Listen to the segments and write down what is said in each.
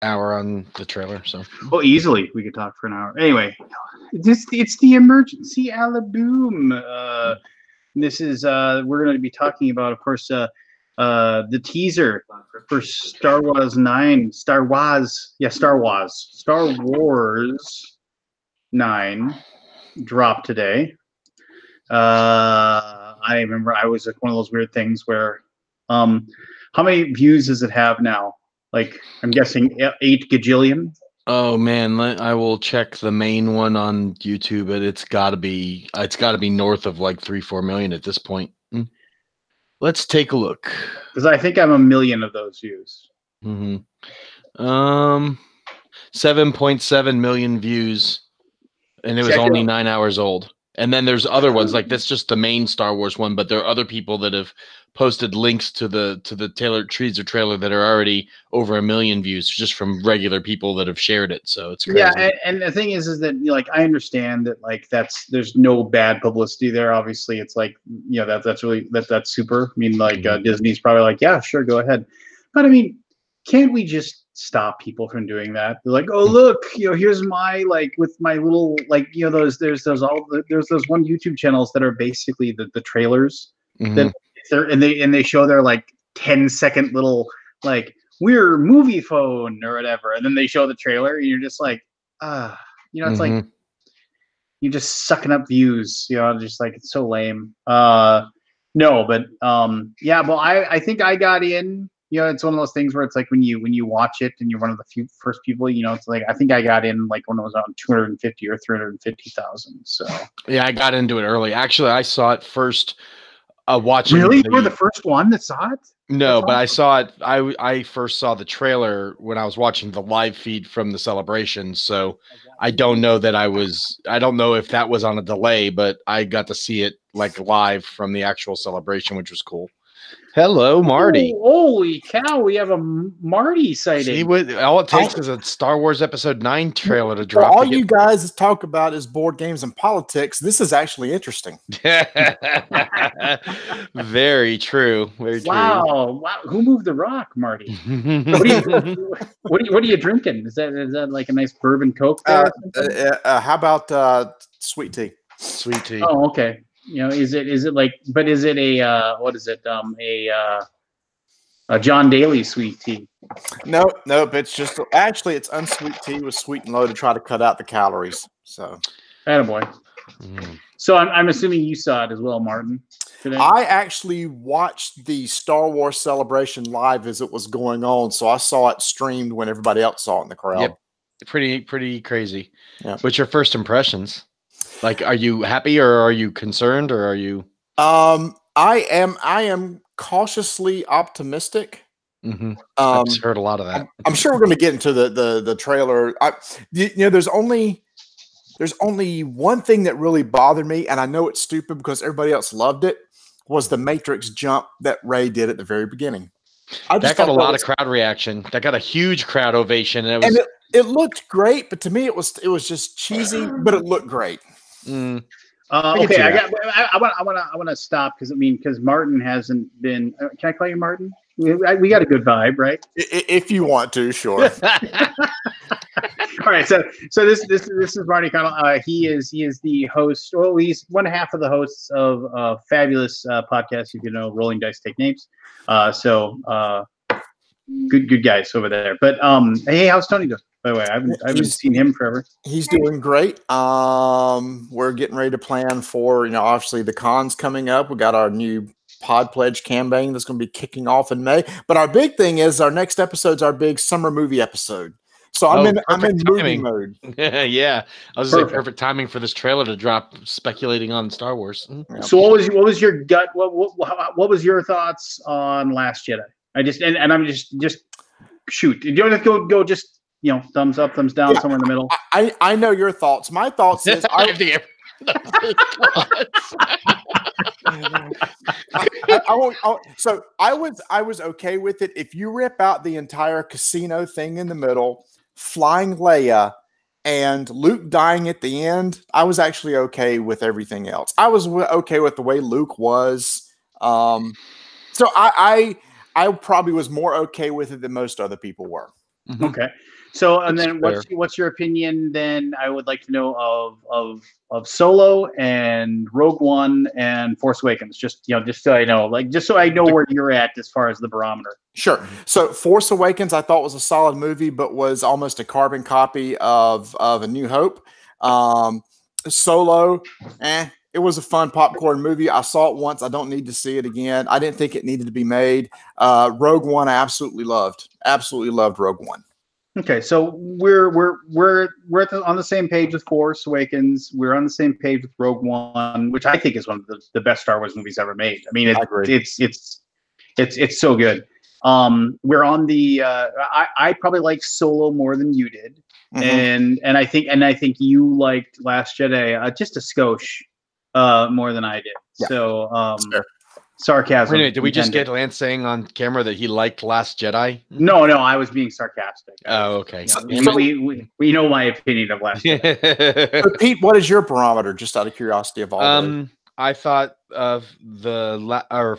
hour on the trailer. So, Oh, easily we could talk for an hour. Anyway, it's the emergency Alaboom. This is we're going to be talking about, of course, the teaser for Star Wars 9, Star Wars 9 dropped today. I remember I was like one of those weird things where, how many views does it have now? Like, I'm guessing 8 gajillion. oh man, I will check the main one on YouTube, but it's got to be north of like 3-4 million at this point. Let's take a look. Because I think I'm a million of those views. 7.7 million views, and it was only 9 hours old. And then there's other ones like that's just the main Star Wars one, but there are other people that have posted links to the teaser trailer that are already over 1 million views just from regular people that have shared it. So it's crazy. Yeah, and the thing is that like I understand that like there's no bad publicity there. Obviously, it's like that's really that's super. I mean, like Disney's probably like, yeah, sure, go ahead. But I mean, can't we just stop people from doing that? They're like, oh look, here's my like with my little like there's those one YouTube channels that are basically the trailers that they show their like 10-second little like we're movie phone or whatever, and then they show the trailer and you're just like it's like you're just sucking up views, just like it's so lame. I think I got in. It's one of those things where it's like when you watch it and you're one of the first people, it's like I think I got in like when it was on 250 or 350,000. So yeah, I got into it early. Actually, I saw it first. Watching really, you were the first one that saw it? No, but I saw it. I first saw the trailer when I was watching the live feed from the celebration. So I don't know that I don't know if that was on a delay, but I got to see it like live from the actual celebration, which was cool. Hello, Marty. Oh, holy cow, we have a Marty sighting. See, all it takes is a Star Wars Episode 9 trailer to drop. All you guys talk about is board games and politics. This is actually interesting. Very true. Very true. Wow. Who moved the rock, Marty? What are you drinking? Is that like a nice bourbon Coke there? How about sweet tea? Sweet tea. Oh, okay. Is it like? But is it a what is it? A John Daly sweet tea? Nope. It's just it's unsweet tea with sweet and low to try to cut out the calories. So, attaboy. So I'm assuming you saw it as well, Martin. Today? I actually watched the Star Wars celebration live as it was going on, so I saw it streamed when everybody else saw it in the crowd. Yep. Pretty crazy. Yeah. What's your first impressions? Like, are you happy or are you concerned or are you? I am cautiously optimistic. I've heard a lot of that. I'm sure we're going to get into the trailer. There's only one thing that really bothered me, and I know it's stupid because everybody else loved it, was the Matrix jump that Rey did at the very beginning. That got a lot of crowd reaction. That got a huge crowd ovation. And it looked great, but to me it was just cheesy, but it looked great. Okay, I want to stop because Martin hasn't been. Can I call you Martin? We got a good vibe, right? If you want to, sure. All right, so this is Marty Connell. He is the host. Well, he's one half of the hosts of a fabulous podcast. Rolling Dice Take Names. Good guys over there. But hey, how's Tony doing? By the way, I haven't seen him forever. He's doing great. We're getting ready to plan for obviously the cons coming up. We got our new Pod Pledge campaign that's going to be kicking off in May. But our big thing is our next episode's our big summer movie episode. So I'm in movie mode. Yeah, I was saying perfect timing for this trailer to drop, speculating on Star Wars. So what was your gut? What was your thoughts on Last Jedi? I'm just shoot. Do you want to go just thumbs up, thumbs down, somewhere in the middle? I know your thoughts. My thoughts is I was okay with it. If you rip out the entire casino thing in the middle, flying Leia, and Luke dying at the end, I was actually okay with everything else. I was okay with the way Luke was. So I probably was more okay with it than most other people were. Mhm. Okay. So, and That's then fair. what's your opinion? Then I would like to know of Solo and Rogue One and Force Awakens. Just just so I know, just so I know where you're at as far as the barometer. Sure. So Force Awakens, I thought was a solid movie, but was almost a carbon copy of A New Hope. Solo, it was a fun popcorn movie. I saw it once. I don't need to see it again. I didn't think it needed to be made. Rogue One, I absolutely loved. Absolutely loved Rogue One. Okay, so on the same page with Force Awakens. We're on the same page with Rogue One, which I think is one of the best Star Wars movies ever made. I mean, I agree. it's so good. We're on the. I probably like Solo more than you did, and I think you liked Last Jedi just a skosh more than I did. Yeah. So Fair. sarcasm. Wait a minute, did we just intended. get Lance saying on camera that he liked Last Jedi? No, I was being sarcastic. Oh, okay. We know my opinion of Last Jedi. So Pete, what is your barometer? Just out of curiosity of all those? I thought of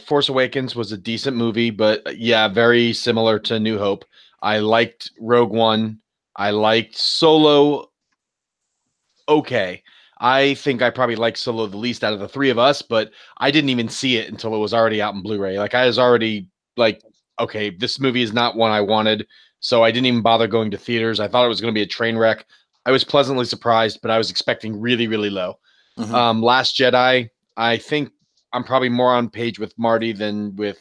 Force Awakens was a decent movie, but yeah, very similar to New Hope. I liked Rogue One. I liked Solo. Okay. I think I probably liked Solo the least out of the three of us, but I didn't even see it until it was already out in Blu-ray. Like I was already like, okay, this movie is not one I wanted, so I didn't even bother going to theaters. I thought it was going to be a train wreck. I was pleasantly surprised, but I was expecting really, really low. Last Jedi, I think I'm probably more on page with Marty than with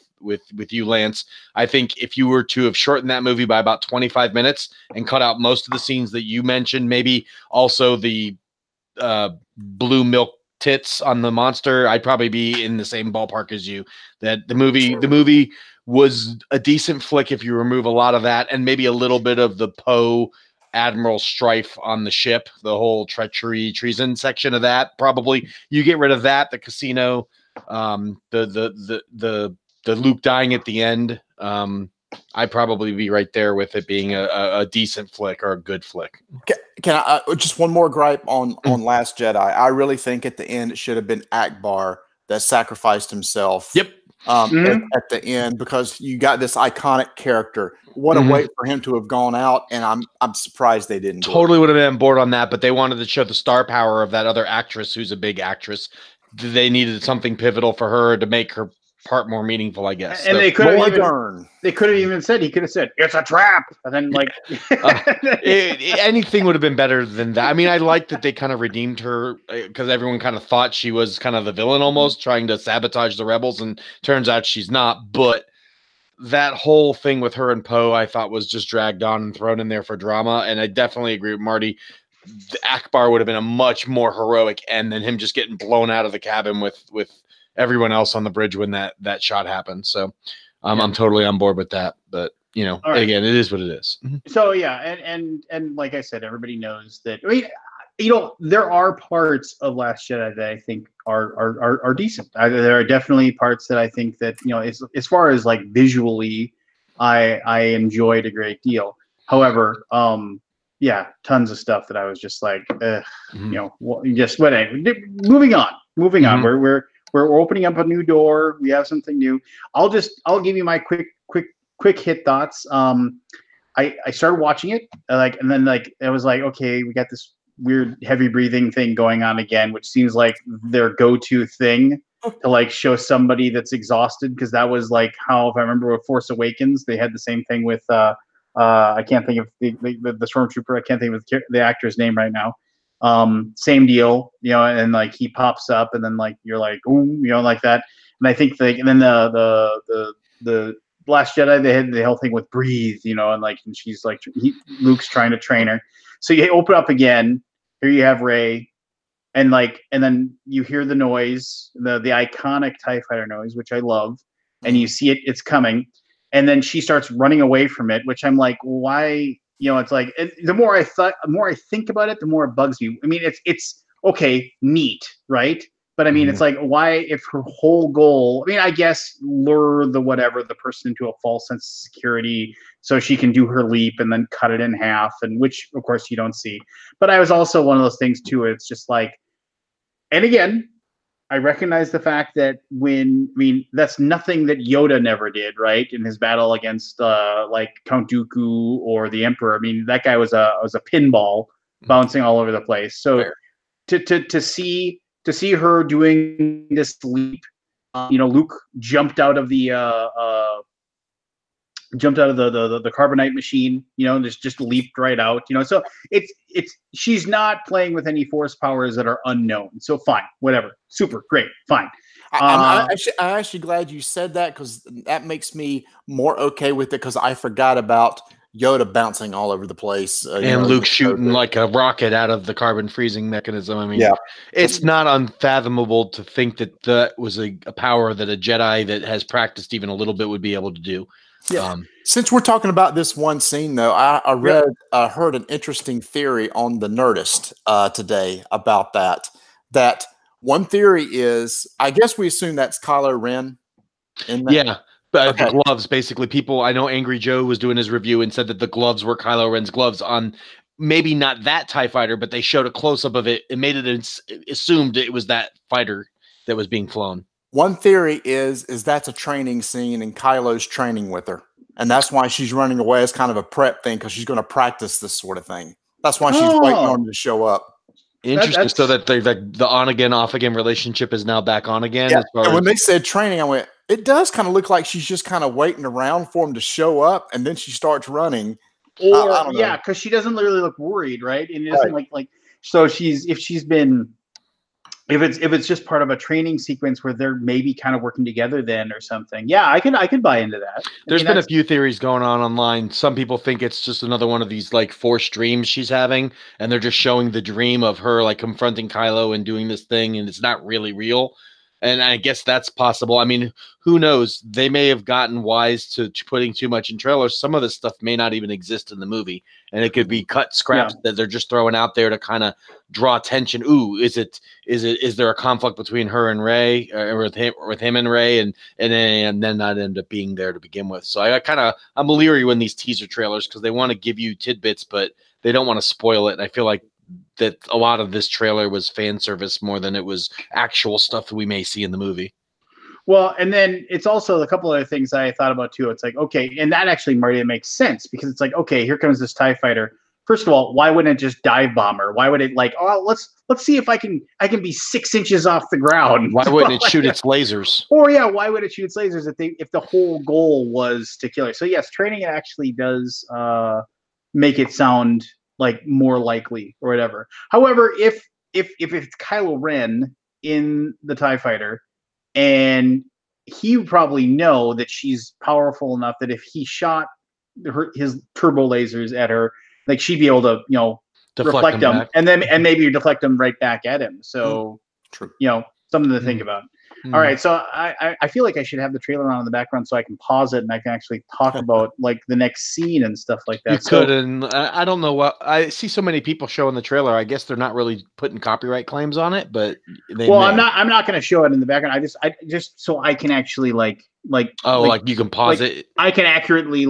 you, Lance. I think if you were to have shortened that movie by about 25 minutes and cut out most of the scenes that you mentioned, maybe also the blue milk tits on the monster, I'd probably be in the same ballpark as you. That the movie was a decent flick if you remove a lot of that and maybe a little bit of the Poe Admiral strife on the ship, the whole treason section of that. Probably you get rid of that, the casino, the Luke dying at the end. I'd probably be right there with it being a decent flick or a good flick. Can I just one more gripe on Last Jedi? I really think at the end it should have been Akbar that sacrificed himself. Yep. At the end, because you got this iconic character. What a way for him to have gone out, and I'm surprised they didn't. Totally would have been on board on that, but they wanted to show the star power of that other actress who's a big actress. They needed something pivotal for her to make her part more meaningful, I guess. And they could have even said, he could have said, "It's a trap," and then anything would have been better than that. I mean, I like that they kind of redeemed her because everyone kind of thought she was kind of the villain, almost trying to sabotage the rebels, and turns out she's not. But that whole thing with her and Poe, I thought was just dragged on and thrown in there for drama. And I definitely agree with Marty. The Akbar would have been a much more heroic end than him just getting blown out of the cabin with everyone else on the bridge when that shot happened. So I'm totally on board with that. But again, it is what it is. So yeah, and like I said, everybody knows that. I mean, there are parts of Last Jedi that I think are decent. There are definitely parts that I think that as far as like visually, I enjoyed a great deal. However, tons of stuff that I was just like, just whatever. Moving on. We're opening up a new door. We have something new. I'll give you my quick hit thoughts. I started watching it and then I was like, okay, we got this weird heavy breathing thing going on again, which seems like their go-to thing to like show somebody that's exhausted, because that was like how, if I remember with Force Awakens, they had the same thing with I can't think of the stormtrooper. I can't think of the actor's name right now. Same deal, and like he pops up, and then like you're like, ooh, like that. And I think and then the Last Jedi, they had the whole thing with breathe, and she's like, Luke's trying to train her. So you open up again. Here you have Rey, and then you hear the noise, the iconic TIE fighter noise, which I love, and you see it's coming, and then she starts running away from it, which I'm like, why? It's like the more I think about it, the more it bugs me. I mean, it's okay, neat, right? But I mean, it's like, why, if her whole goal, I mean, I guess lure the person into a false sense of security so she can do her leap and then cut it in half, and which of course you don't see. But I was also one of those things too. It's just like, and again, I recognize the fact that that's nothing that Yoda never did, right? In his battle against like Count Dooku or the Emperor. I mean, that guy was a pinball bouncing all over the place. So Fair. to see her doing this leap, Luke jumped out of the carbonite machine, and just leaped right out, so she's not playing with any force powers that are unknown. So fine, whatever, super great, fine. I'm actually glad you said that, because that makes me more okay with it, because I forgot about Yoda bouncing all over the place. And Luke shooting like a rocket out of the carbon freezing mechanism. I mean, yeah, it's not unfathomable to think that that was a power that a Jedi that has practiced even a little bit would be able to do. Yeah. Since we're talking about this one scene, though, I heard an interesting theory on the Nerdist today about that. That one theory is, I guess we assume that's Kylo Ren. Yeah, but the gloves, basically. People, I know Angry Joe was doing his review and said that the gloves were Kylo Ren's gloves on maybe not that TIE fighter, but they showed a close up of it and made it assumed it was that fighter that was being flown. One theory is that's a training scene and Kylo's training with her. And that's why she's running away as kind of a prep thing, because she's going to practice this sort of thing. That's why she's waiting on him to show up. Interesting. So that the on again, off again relationship is now back on again. Yeah. And when they said training, I went, it does kind of look like she's just kind of waiting around for him to show up, and then she starts running. Or yeah, because she doesn't really look worried, right? And it doesn't like so if it's just part of a training sequence where they're maybe kind of working together then or something. Yeah, I could buy into that. There's been a few theories going on online. Some people think it's just another one of these like forced dreams she's having, and they're just showing the dream of her like confronting Kylo and doing this thing, and it's not really real. And I guess that's possible. I mean, who knows? They may have gotten wise to putting too much in trailers. Some of this stuff may not even exist in the movie, and it could be cut scraps that they're just throwing out there to kind of draw attention. Ooh, is there a conflict between her and Rey, or with him and Rey, and then not end up being there to begin with? So I'm leery when these teaser trailers, because they want to give you tidbits, but they don't want to spoil it. And I feel like that a lot of this trailer was fan service more than it was actual stuff that we may see in the movie. Well, and then it's also a couple other things I thought about too. It's like, okay, and that actually, Marty, it makes sense, because it's like, okay, here comes this TIE fighter. First of all, why wouldn't it just dive bomb her? Why would it like, oh, let's see if I can be 6 inches off the ground? Why wouldn't it shoot its lasers? Or yeah, why would it shoot its lasers if the whole goal was to kill her? So yes, training it actually does make it sound like more likely or whatever. However, if it's Kylo Ren in the TIE fighter, and he would probably know that she's powerful enough that if he shot his turbo lasers at her, like she'd be able to, reflect them, and maybe deflect them right back at him. So, true. Something to think about. All right, so I feel like I should have the trailer on in the background so I can pause it and I can actually talk about like the next scene and stuff like that. You could, and I don't know what I see so many people showing the trailer. I guess they're not really putting copyright claims on it, but I'm not going to show it in the background. I just so I can actually like you can pause it. I can accurately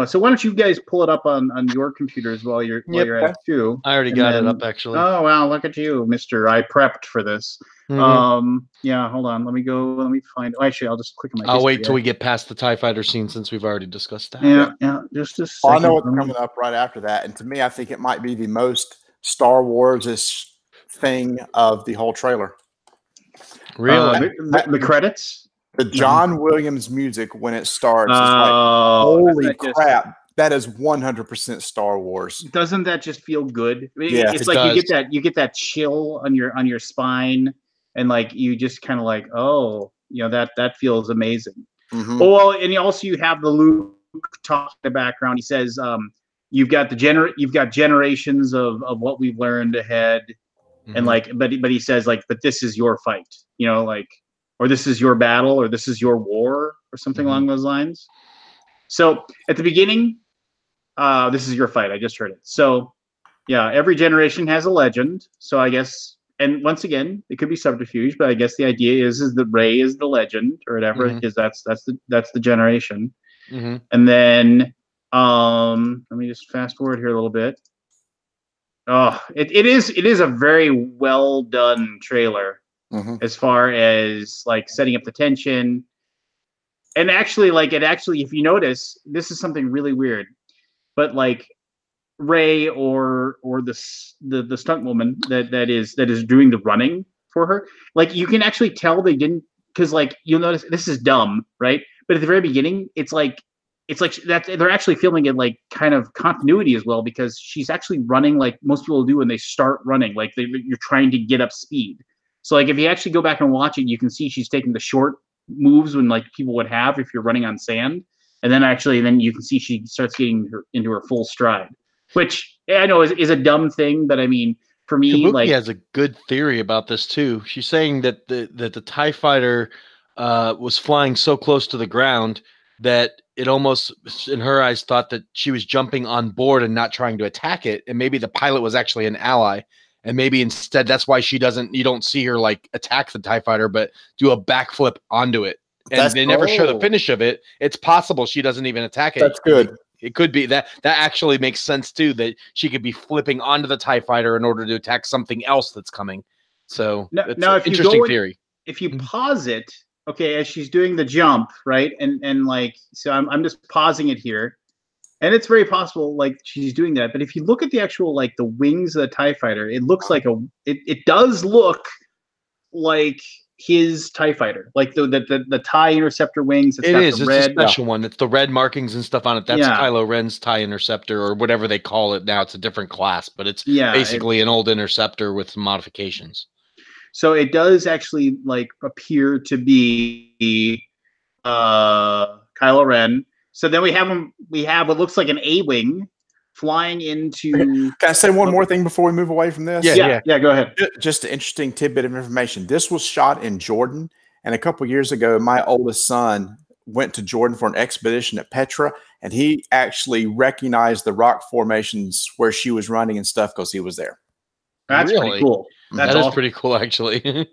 so why don't you guys pull it up on your computers while you're at it too? I already got it up actually. Oh wow, look at you, Mister. I prepped for this. Yeah, hold on. Let me find. Actually, I'll just click on my. I'll wait till we get past the TIE fighter scene, since we've already discussed that. Yeah. Just a second. I know what's coming up right after that, and to me, I think it might be the most Star Wars-ish thing of the whole trailer. Really, the credits. The John Williams music when it starts is like, holy crap, that is 100% Star Wars. Doesn't that just feel good? I mean, yeah, it's like you get that chill on your spine, and like you just kind of like, oh, that feels amazing. Mm-hmm. Well, and you have the Luke talk in the background. He says, you've got generations of what we've learned ahead, and like, but he says like, but this is your fight, or this is your battle, or this is your war, or something along those lines. So at the beginning, this is your fight. I just heard it. So yeah, every generation has a legend. So I guess, and once again, it could be subterfuge, but I guess the idea is that Rey is the legend or whatever, because that's the generation. And then let me just fast forward here a little bit. Oh, it is a very well done trailer. as far as like setting up the tension. And actually, if you notice, this is something really weird, but like Ray or the stunt woman that is doing the running for her, like you can actually tell they didn't, because like you'll notice this is dumb, right? But at the very beginning, it's like that they're actually filming it like kind of continuity as well, because she's actually running like most people do when they start running, like you're trying to get up speed. So like if you actually go back and watch it, you can see she's taking the short moves when like people would have if you're running on sand, and then you can see she starts getting into her full stride, which I know is a dumb thing, but I mean for me, Kabuki like has a good theory about this too. She's saying that the TIE fighter was flying so close to the ground that it almost, in her eyes, thought that she was jumping on board and not trying to attack it, and maybe the pilot was actually an ally, and maybe instead that's why you don't see her like attack the TIE fighter, but do a backflip onto it. And they never show the finish of it. It's possible she doesn't even attack it. That's good. It could be that actually makes sense too, that she could be flipping onto the TIE fighter in order to attack something else that's coming. So it's an interesting theory. If you pause it, okay, as she's doing the jump, right? And like, so I'm just pausing it here. And it's very possible like she's doing that. But if you look at the actual, like the wings of the TIE fighter, it looks like it does look like his TIE fighter, like the TIE interceptor wings. It's a special one. It's the red markings and stuff on it. That's Kylo Ren's TIE interceptor, or whatever they call it now. It's a different class, but it's basically an old interceptor with some modifications. So it does actually like appear to be Kylo Ren. So then we have what looks like an A-wing flying into. Can I say one more thing before we move away from this? Yeah, go ahead. Just an interesting tidbit of information. This was shot in Jordan, and a couple years ago, my oldest son went to Jordan for an expedition at Petra, and he actually recognized the rock formations where she was running and stuff because he was there. That's pretty cool. That is pretty cool, actually.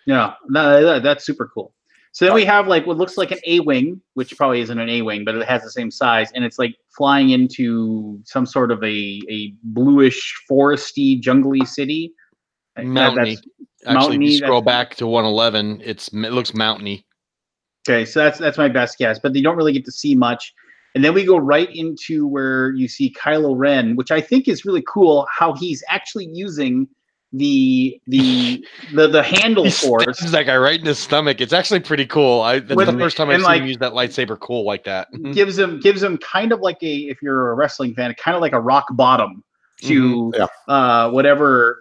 Yeah, no, that's super cool. So then we have like what looks like an A-wing, which probably isn't an A-wing, but it has the same size, and it's like flying into some sort of a bluish, foresty, jungly city. Mountainy. Actually, if you scroll back to 111, it looks mountainy. Okay, so that's my best guess, but you don't really get to see much. And then we go right into where you see Kylo Ren, which I think is really cool. How he's actually using the handle force. That guy right in his stomach. It's actually pretty cool. That's the first time I've seen him use that lightsaber cool like that. Gives him kind of like if you're a wrestling fan, kind of like a rock bottom to whatever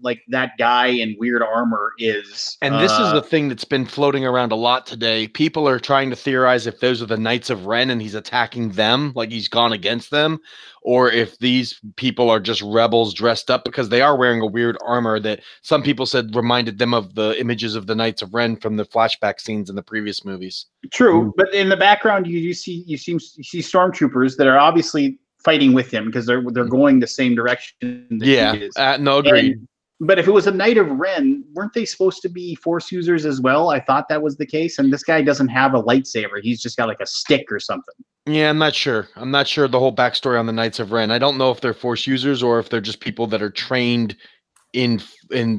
like that guy in weird armor is. And this is the thing that's been floating around a lot today. People are trying to theorize if those are the Knights of Ren and he's attacking them, like he's gone against them, or if these people are just rebels dressed up, because they are wearing a weird armor that some people said reminded them of the images of the Knights of Ren from the flashback scenes in the previous movies. True, but in the background you see stormtroopers that are obviously fighting with him because they're going the same direction. No, agreed. But if it was a Knight of Ren, weren't they supposed to be Force users as well? I thought that was the case. And this guy doesn't have a lightsaber. He's just got like a stick or something. Yeah, I'm not sure. I'm not sure the whole backstory on the Knights of Ren. I don't know if they're Force users or if they're just people that are trained in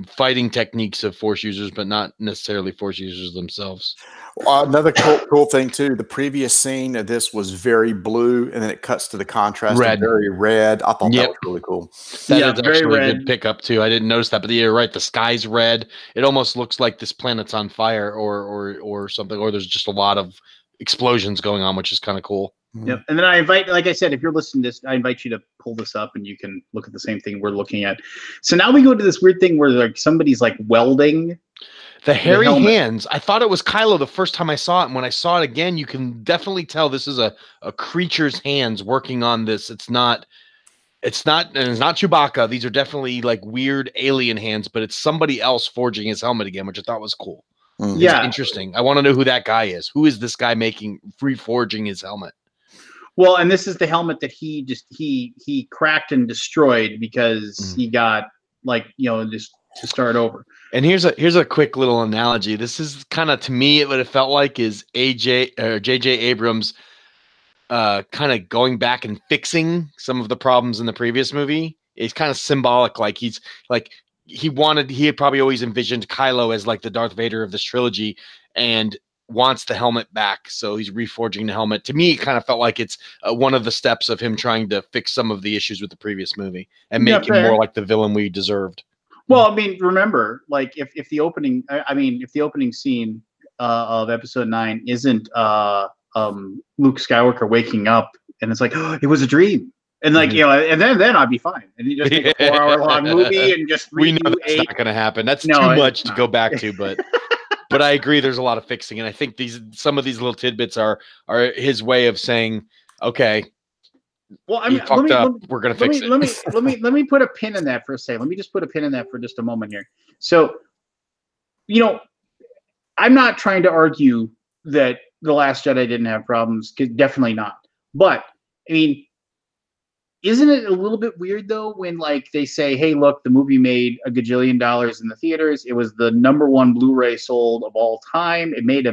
fighting techniques of Force users, but not necessarily Force users themselves. Another cool thing too, the previous scene of this was very blue, and then it cuts to the contrast of very red. I thought that was really cool. That is actually a good pickup too. I didn't notice that, but you're right. The sky's red. It almost looks like this planet's on fire or something, or there's just a lot of explosions going on, which is kind of cool. Yep. And then I invite, like I said, if you're listening to this, I invite you to pull this up and you can look at the same thing we're looking at. So now we go to this weird thing where like somebody's like welding the hairy hands. I thought it was Kylo the first time I saw it, and when I saw it again, you can definitely tell this is a creature's hands working on this. It's not Chewbacca. These are definitely like weird alien hands, but it's somebody else forging his helmet again, which I thought was cool. Yeah, interesting. I want to know who that guy is. Who is this guy reforging his helmet? Well, and this is the helmet that he cracked and destroyed because he got just to start over. And here's a quick little analogy. This is kind of, to me, what it felt like is J.J. Abrams kind of going back and fixing some of the problems in the previous movie. It's kind of symbolic, like he's like he had probably always envisioned Kylo as like the Darth Vader of this trilogy, and wants the helmet back, so he's reforging the helmet. To me, it kind of felt like it's one of the steps of him trying to fix some of the issues with the previous movie and make him more like the villain we deserved. Well, I mean, remember, like if the opening, if the opening scene of Episode 9 isn't Luke Skywalker waking up and it's like, oh, it was a dream. And like, and then I'd be fine. And you just make a 4-hour-long movie and just we know that's not going to happen. That's too much to go back to, but but I agree. There's a lot of fixing, and I think some of these little tidbits are his way of saying, okay, well, I mean, we're going to fix it. Let me put a pin in that for a second. Let me just put a pin in that for just a moment here. So, I'm not trying to argue that The Last Jedi didn't have problems. Definitely not. But I mean, isn't it a little bit weird though when like they say, hey, look, the movie made $1 gajillion in the theaters. It was the #1 Blu-ray sold of all time. It made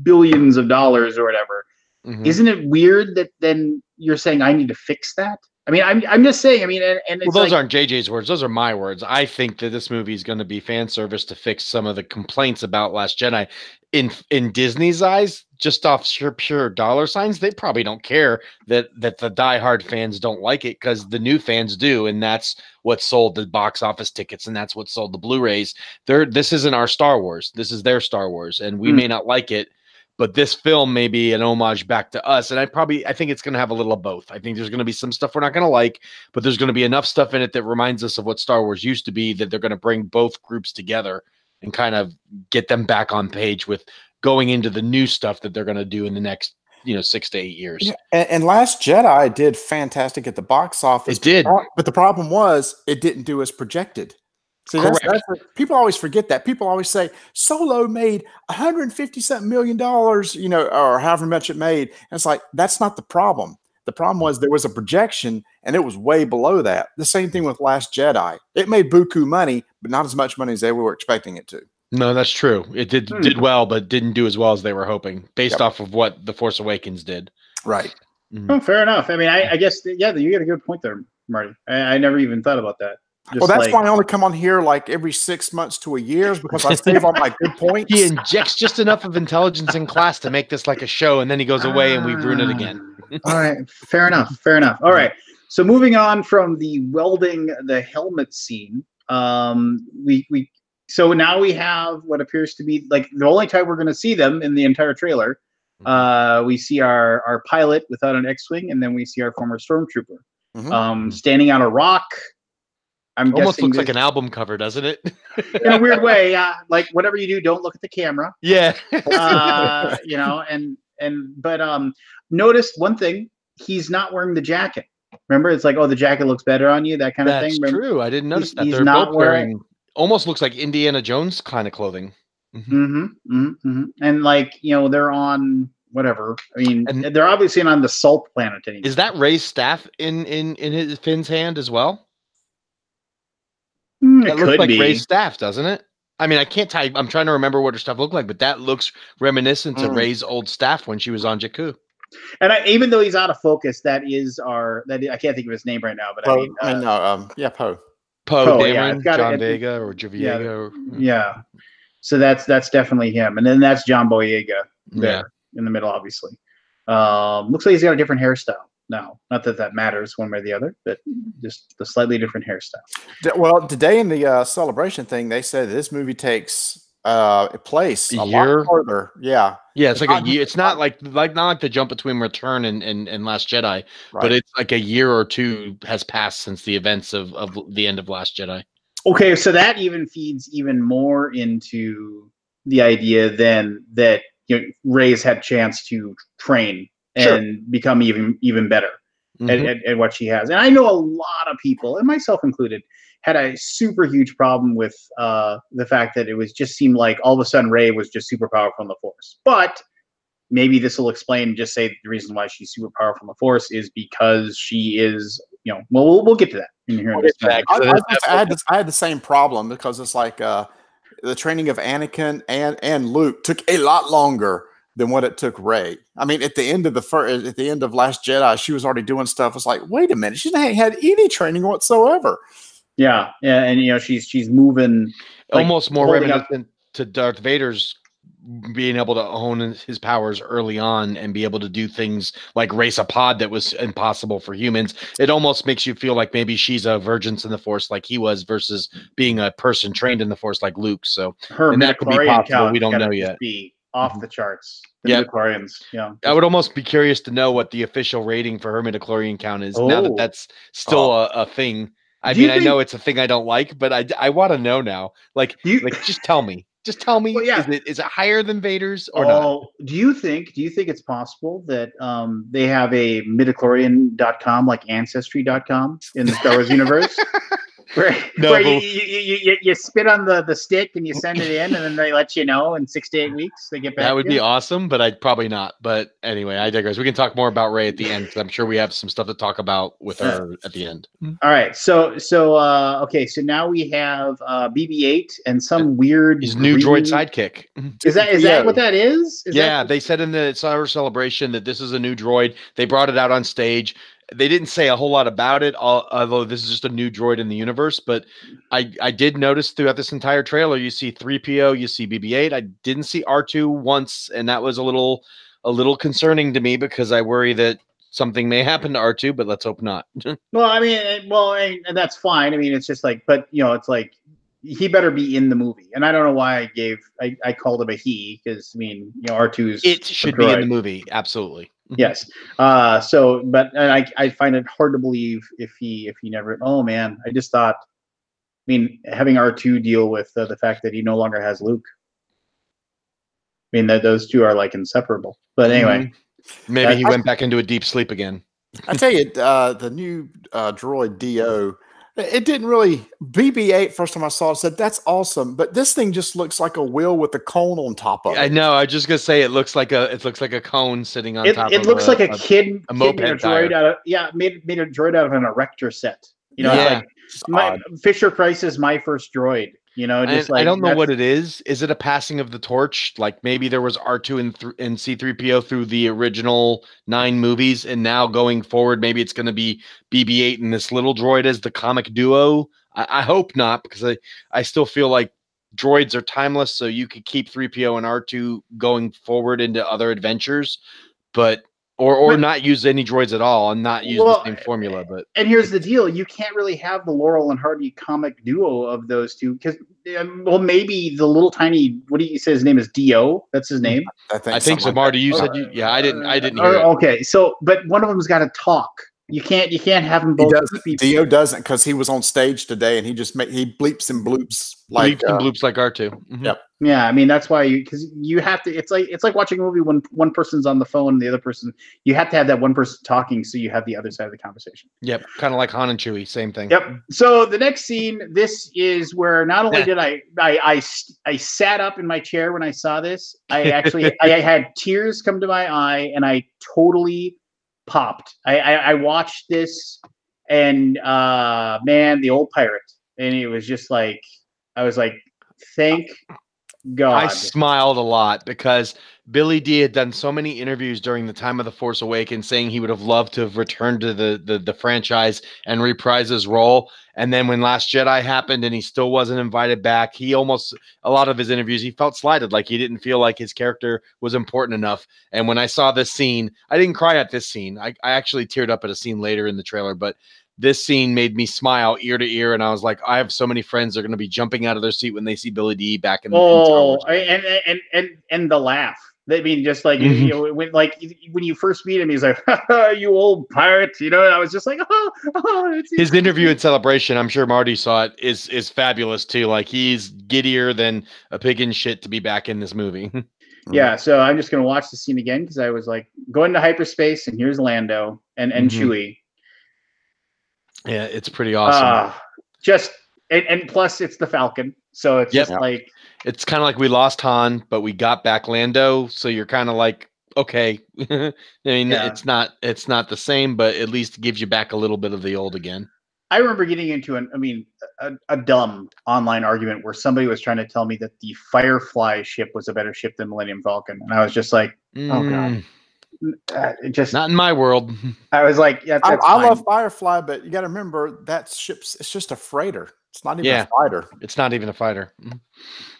billions of dollars or whatever. Mm-hmm. Isn't it weird that then you're saying I need to fix that? I mean, I'm just saying. I mean, and it's those aren't JJ's words; those are my words. I think that this movie is going to be fan service to fix some of the complaints about Last Jedi. In Disney's eyes, just off pure dollar signs, they probably don't care that the diehard fans don't like it because the new fans do, and that's what sold the box office tickets, and that's what sold the Blu-rays. This isn't our Star Wars; this is their Star Wars, and we may not like it. But this film may be an homage back to us. And I think it's going to have a little of both. I think there's going to be some stuff we're not going to like, but there's going to be enough stuff in it that reminds us of what Star Wars used to be, that they're going to bring both groups together and kind of get them back on page with going into the new stuff that they're going to do in the next, 6 to 8 years. Yeah, and Last Jedi did fantastic at the box office. It did. But the problem was it didn't do as projected. See, that's people always forget that. People always say Solo made $150-something million, or however much it made. And it's like, that's not the problem. The problem was there was a projection and it was way below that. The same thing with Last Jedi. It made buku money, but not as much money as they were expecting it to. No, that's true. It did well, but didn't do as well as they were hoping based off of what The Force Awakens did. Right. Mm-hmm. Oh, fair enough. I mean, I guess, you got a good point there, Marty. I never even thought about that. Well, that's why I only come on here like every 6 months to a year, is because I save all my good points. He injects just enough of intelligence in class to make this like a show, and then he goes away and we ruin it again. All right. Fair enough. All right. So moving on from the welding the helmet scene, so now we have what appears to be like the only time we're going to see them in the entire trailer. We see our pilot without an X-wing, and then we see our former stormtrooper standing on a rock. Almost looks like an album cover, doesn't it? In a weird way, like whatever you do, don't look at the camera. Yeah. But notice one thing: he's not wearing the jacket. Remember, it's like, oh, the jacket looks better on you, that kind of thing. That's true. I didn't notice that. They're not both wearing almost looks like Indiana Jones kind of clothing. And like, they're on whatever. I mean, they're obviously on the Salt Planet anymore. Is that Rey's staff in his Finn's hand as well? It looks like be. Rey's staff, doesn't it? I mean, I can't tell you. I'm trying to remember what her stuff looked like, but that looks reminiscent to Rey's old staff when she was on Jakku. And even though he's out of focus, that is I can't think of his name right now, but Poe. Poe Dameron, John Vega, or Javiega. Yeah. So that's definitely him, and then that's John Boyega there in the middle, obviously. Looks like he's got a different hairstyle now. Not that matters one way or the other, but just the slightly different hairstyle. Well, today in the celebration thing, they said this movie takes place a lot further. Yeah, it's like a year. It's not like the jump between Return and Last Jedi, but it's like a year or two has passed since the events of the end of Last Jedi. Okay, so that even feeds even more into the idea then that Rey's had chance to train and become even better at what she has. And I know a lot of people, and myself included, had a super huge problem with the fact that it was just seemed like all of a sudden Rey was just super powerful in the Force. But maybe this will explain, just say the reason why she's super powerful in the Force is because she is, we'll get to that in here. I had the same problem because it's like the training of Anakin and Luke took a lot longer than what it took Rey. I mean, at the end of Last Jedi, she was already doing stuff. It's like, wait a minute, she hadn't had any training whatsoever. Yeah, yeah, and she's moving, like Almost more holding up. reminiscent to Darth Vader's being able to hone his powers early on and be able to do things like race a pod that was impossible for humans. It almost makes you feel like maybe she's a virgin in the Force like he was versus being a person trained in the Force like Luke. So, Her and that could be midichlorian possible. We count's don't got to know just yet. be off Mhm. the charts. The Yep. midichlorians, yeah. I would almost be curious to know what the official rating for her midichlorian count is now that Oh. that's still a thing. I Do you mean, I know think? it's a thing I don't like, but I want to know now. Like, Do you? just tell me. Just tell Well, me, yeah. is it higher than Vader's or not? Oh, do you think it's possible that they have a midichlorian.com like ancestry.com in the Star Wars universe? Where, No, where but you spit on the stick and you send it in, and then they let you know in 6 to 8 weeks they get back that would to be you? awesome, but I'd probably not. But anyway, I digress. We can talk more about Ray at the end because I'm sure we have some stuff to talk about with her at the end. All right, so okay, so now we have BB-8 and some weird His new droid green. sidekick. Is that what that is? Yeah, they said in the Star Wars Celebration that this is a new droid. They brought it out on stage. They didn't say a whole lot about it, although this is just a new droid in the universe. But I did notice throughout this entire trailer, you see 3PO, you see BB-8. I didn't see R2 once, and that was a little concerning to me because I worry that something may happen to R2, but let's hope not. Well, I mean, and that's fine. I mean, it's just like, but it's like he better be in the movie. And I don't know why I called him a he, because I mean, R2's It should be in the movie, absolutely. Yes. But I find it hard to believe if he never. Oh man, I just thought. I mean, having R2 deal with the fact that he no longer has Luke. I mean, that those two are like inseparable. But anyway, maybe he went back into a deep sleep again. I tell you, the new droid Do, it didn't really. BB-8. First time I saw it, said that's awesome, but this thing just looks like a wheel with a cone on top of it. I know. I was just gonna say it looks like a cone sitting on top. It looks like a kid moped made a droid out of made a droid out of an erector set. Yeah. It's like Fisher Price is my first droid. Just like I don't know what it is. Is it a passing of the torch? Like maybe there was R2 and C3PO through the original 9 movies, and now going forward, maybe it's going to be BB-8 and this little droid as the comic duo. I hope not, because I still feel like droids are timeless, so you could keep 3PO and R2 going forward into other adventures, but or not use any droids at all and not use the same formula. But and here's the deal: you can't really have the Laurel and Hardy comic duo of those two because, maybe the little tiny. What do you say his name is? Do? That's his name. I think so. Marty, you said you. Yeah, I didn't hear it. Okay, so but one of them's got to talk. You can't have them both. Dio doesn't, because he was on stage today and he just he bleeps and bloops like bloops like R2. Mm-hmm. Yep. Yeah, I mean that's why because you have to. It's like watching a movie when one person's on the phone and the other person. You have to have that one person talking so you have the other side of the conversation. Yep, kind of like Han and Chewie, same thing. Yep. So the next scene, this is where not only did I sat up in my chair when I saw this, I actually I had tears come to my eye and I totally popped. I watched this and man, the old pirate, and it was just like I was like, thank God. I smiled a lot because Billy D had done so many interviews during the time of The Force Awakens saying he would have loved to have returned to the franchise and reprise his role. And then when Last Jedi happened and he still wasn't invited back, a lot of his interviews, he felt slighted, like he didn't feel like his character was important enough. And when I saw this scene, I didn't cry at this scene. I actually teared up at a scene later in the trailer, but this scene made me smile ear to ear, and I was like, I have so many friends that are going to be jumping out of their seat when they see Billy D back in. Oh, and the laugh. I mean, just like when you first meet him, he's like, "You old pirate," And I was just like, "Oh." His interview at Celebration, I'm sure Marty saw it, is fabulous too. Like he's giddier than a pig in shit to be back in this movie. Yeah, so I'm just gonna watch the scene again because I was like, going to hyperspace, and here's Lando and Chewie. Yeah, it's pretty awesome. And plus it's the Falcon, so it's just like it's kind of like we lost Han, but we got back Lando. So you're kind of like, okay. I mean, it's not the same, but at least it gives you back a little bit of the old again. I remember getting into a dumb online argument where somebody was trying to tell me that the Firefly ship was a better ship than Millennium Falcon, and I was just like, oh god. just Not in my world. I was like, yeah, that's I fine. love Firefly, but you got to remember that ship's it's just a freighter. It's not even a fighter. It's not even a fighter.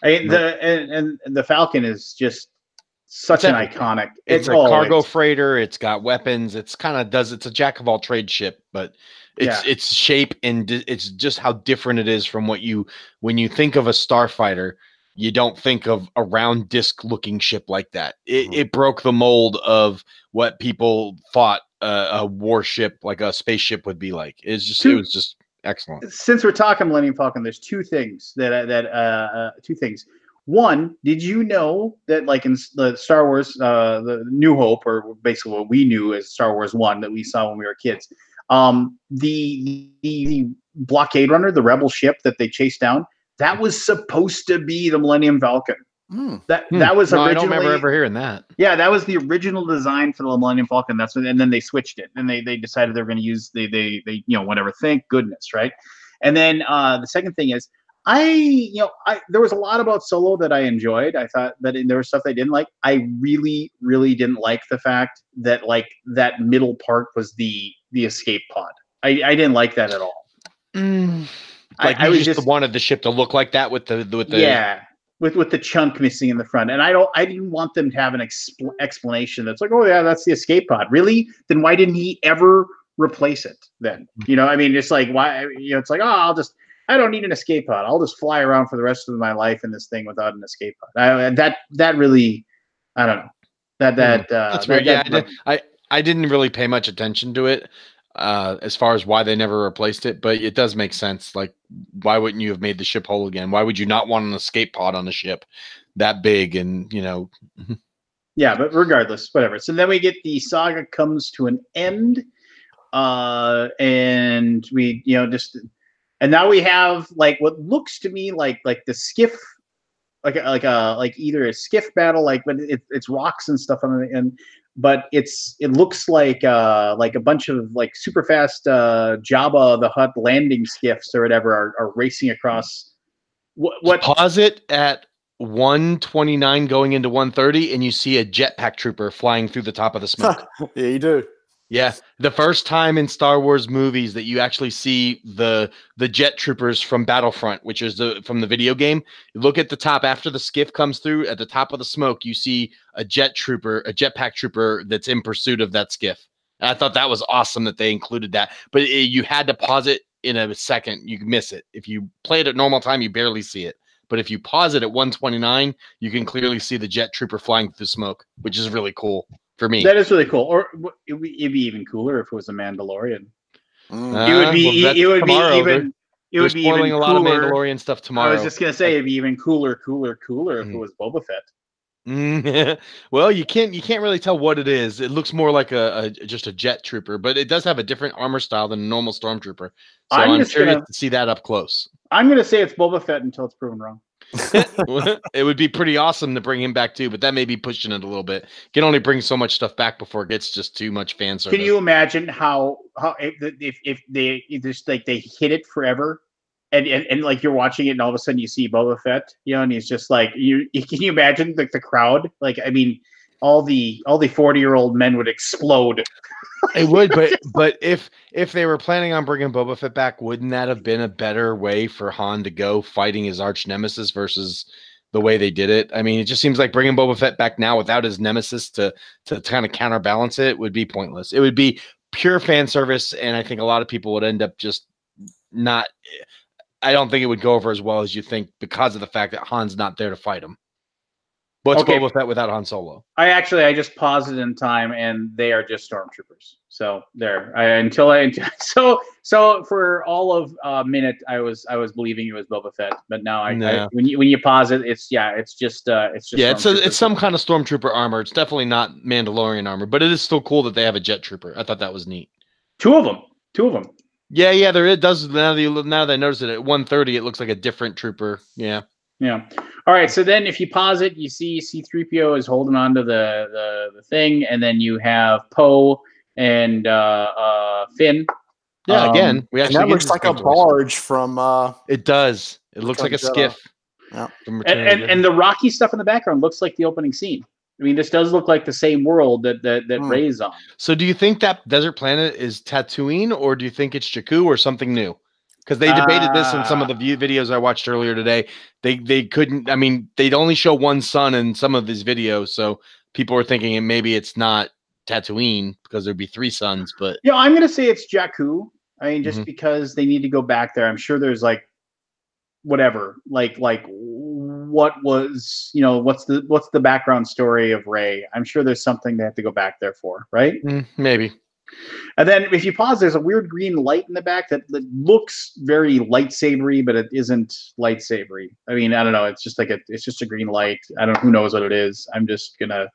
And the Falcon is just such an iconic. It's a cargo freighter. It's got weapons. It's a jack of all trade ship, but its shape and it's just how different it is from when you think of a starfighter, you don't think of a round disc looking ship like that. It broke the mold of what people thought a warship, like a spaceship, would be like. It was just excellent. Since we're talking Millennium Falcon, there's two things two things. One, did you know that like in the Star Wars, the New Hope, or basically what we knew as Star Wars 1 that we saw when we were kids, the blockade runner, the rebel ship that they chased down, that was supposed to be the Millennium Falcon. That was originally. I don't remember ever hearing that. Yeah, that was the original design for the Millennium Falcon. And then they switched it, and they decided they're going to use they whatever. Thank goodness, right? And then the second thing is, there was a lot about Solo that I enjoyed. I thought that there was stuff I didn't like. I really, really didn't like the fact that like that middle part was the escape pod. I didn't like that at all. Like I was just wanted the ship to look like that with the with the chunk missing in the front, and I didn't want them to have an explanation that's like, oh yeah, that's the escape pod. Really? Then why didn't he ever replace it? Then I mean, just like why it's like, oh, I don't need an escape pod. I'll just fly around for the rest of my life in this thing without an escape pod. That really, I don't know. That's weird. I didn't really pay much attention to it as far as why they never replaced it, but it does make sense. Like, why wouldn't you have made the ship whole again? Why would you not want an escape pod on a ship that big? And yeah, but regardless, whatever. So then we get the saga comes to an end, and we and now we have like what looks to me like the skiff, like either a skiff battle, like but it's rocks and stuff on the end, but it looks like a bunch of like super fast Jabba the Hutt landing skiffs or whatever are racing across. What pause it at 129 going into 130, and you see a jetpack trooper flying through the top of the smoke. Yeah, you do. Yeah, the first time in Star Wars movies that you actually see the jet troopers from Battlefront, which is from the video game. Look at the top after the skiff comes through. At the top of the smoke, you see a jetpack trooper that's in pursuit of that skiff. And I thought that was awesome that they included that. But you had to pause it in a second. You miss it. If you play it at normal time, you barely see it. But if you pause it at 129, you can clearly see the jet trooper flying through smoke, which is really cool. For me, that is really cool. Or it'd be even cooler if it was a Mandalorian. It would be even spoiling a lot of Mandalorian stuff tomorrow. I was just gonna say it'd be even cooler if it was Boba Fett. Well, you can't really tell what it is. It looks more like just a jet trooper, but it does have a different armor style than a normal stormtrooper. So I'm curious to see that up close. I'm gonna say it's Boba Fett until it's proven wrong. It would be pretty awesome to bring him back too, but that may be pushing it a little bit. You can only bring so much stuff back before it gets just too much fan service. Can you imagine how if they just like they hit it forever, and like you're watching it and all of a sudden you see Boba Fett, and he's just like can you imagine like the crowd? Like I mean, all the 40-year-old men would explode. It would, but if they were planning on bringing Boba Fett back, wouldn't that have been a better way for Han to go fighting his arch nemesis versus the way they did it? I mean, it just seems like bringing Boba Fett back now without his nemesis to kind of counterbalance it would be pointless. It would be pure fan service, and I think a lot of people would end up just not. I don't think it would go over as well as you think because of the fact that Han's not there to fight him. What's Boba Fett without Han Solo? I just paused it in time, and they are just stormtroopers. So there. So for all of a minute, I was believing it was Boba Fett, but now when you pause it, it's just it's some kind of stormtrooper armor. It's definitely not Mandalorian armor, but it is still cool that they have a jet trooper. I thought that was neat. Two of them. Yeah, there it does. Now that I notice it at 130, it looks like a different trooper. Yeah. All right. So then, if you pause it, you see C-3PO is holding on to the thing, and then you have Poe and Finn. Yeah. Again, we actually that looks like a barge from. It does. It looks like a skiff. Yeah. And the rocky stuff in the background looks like the opening scene. I mean, this does look like the same world that Rey's on. So do you think that desert planet is Tatooine, or do you think it's Jakku or something new? Because they debated this in some of the videos I watched earlier today. They couldn't. I mean, they'd only show one sun in some of these videos, so people were thinking maybe it's not Tatooine because there'd be 3 suns. But I'm going to say it's Jakku. I mean, just because they need to go back there. I'm sure there's like whatever, like what was, what's the background story of Rey? I'm sure there's something they have to go back there for, right? Maybe. And then if you pause, there's a weird green light in the back that looks very lightsabery, but it isn't lightsabery. I mean, I don't know. It's just it's just a green light. I don't. Who knows what it is? I'm just gonna.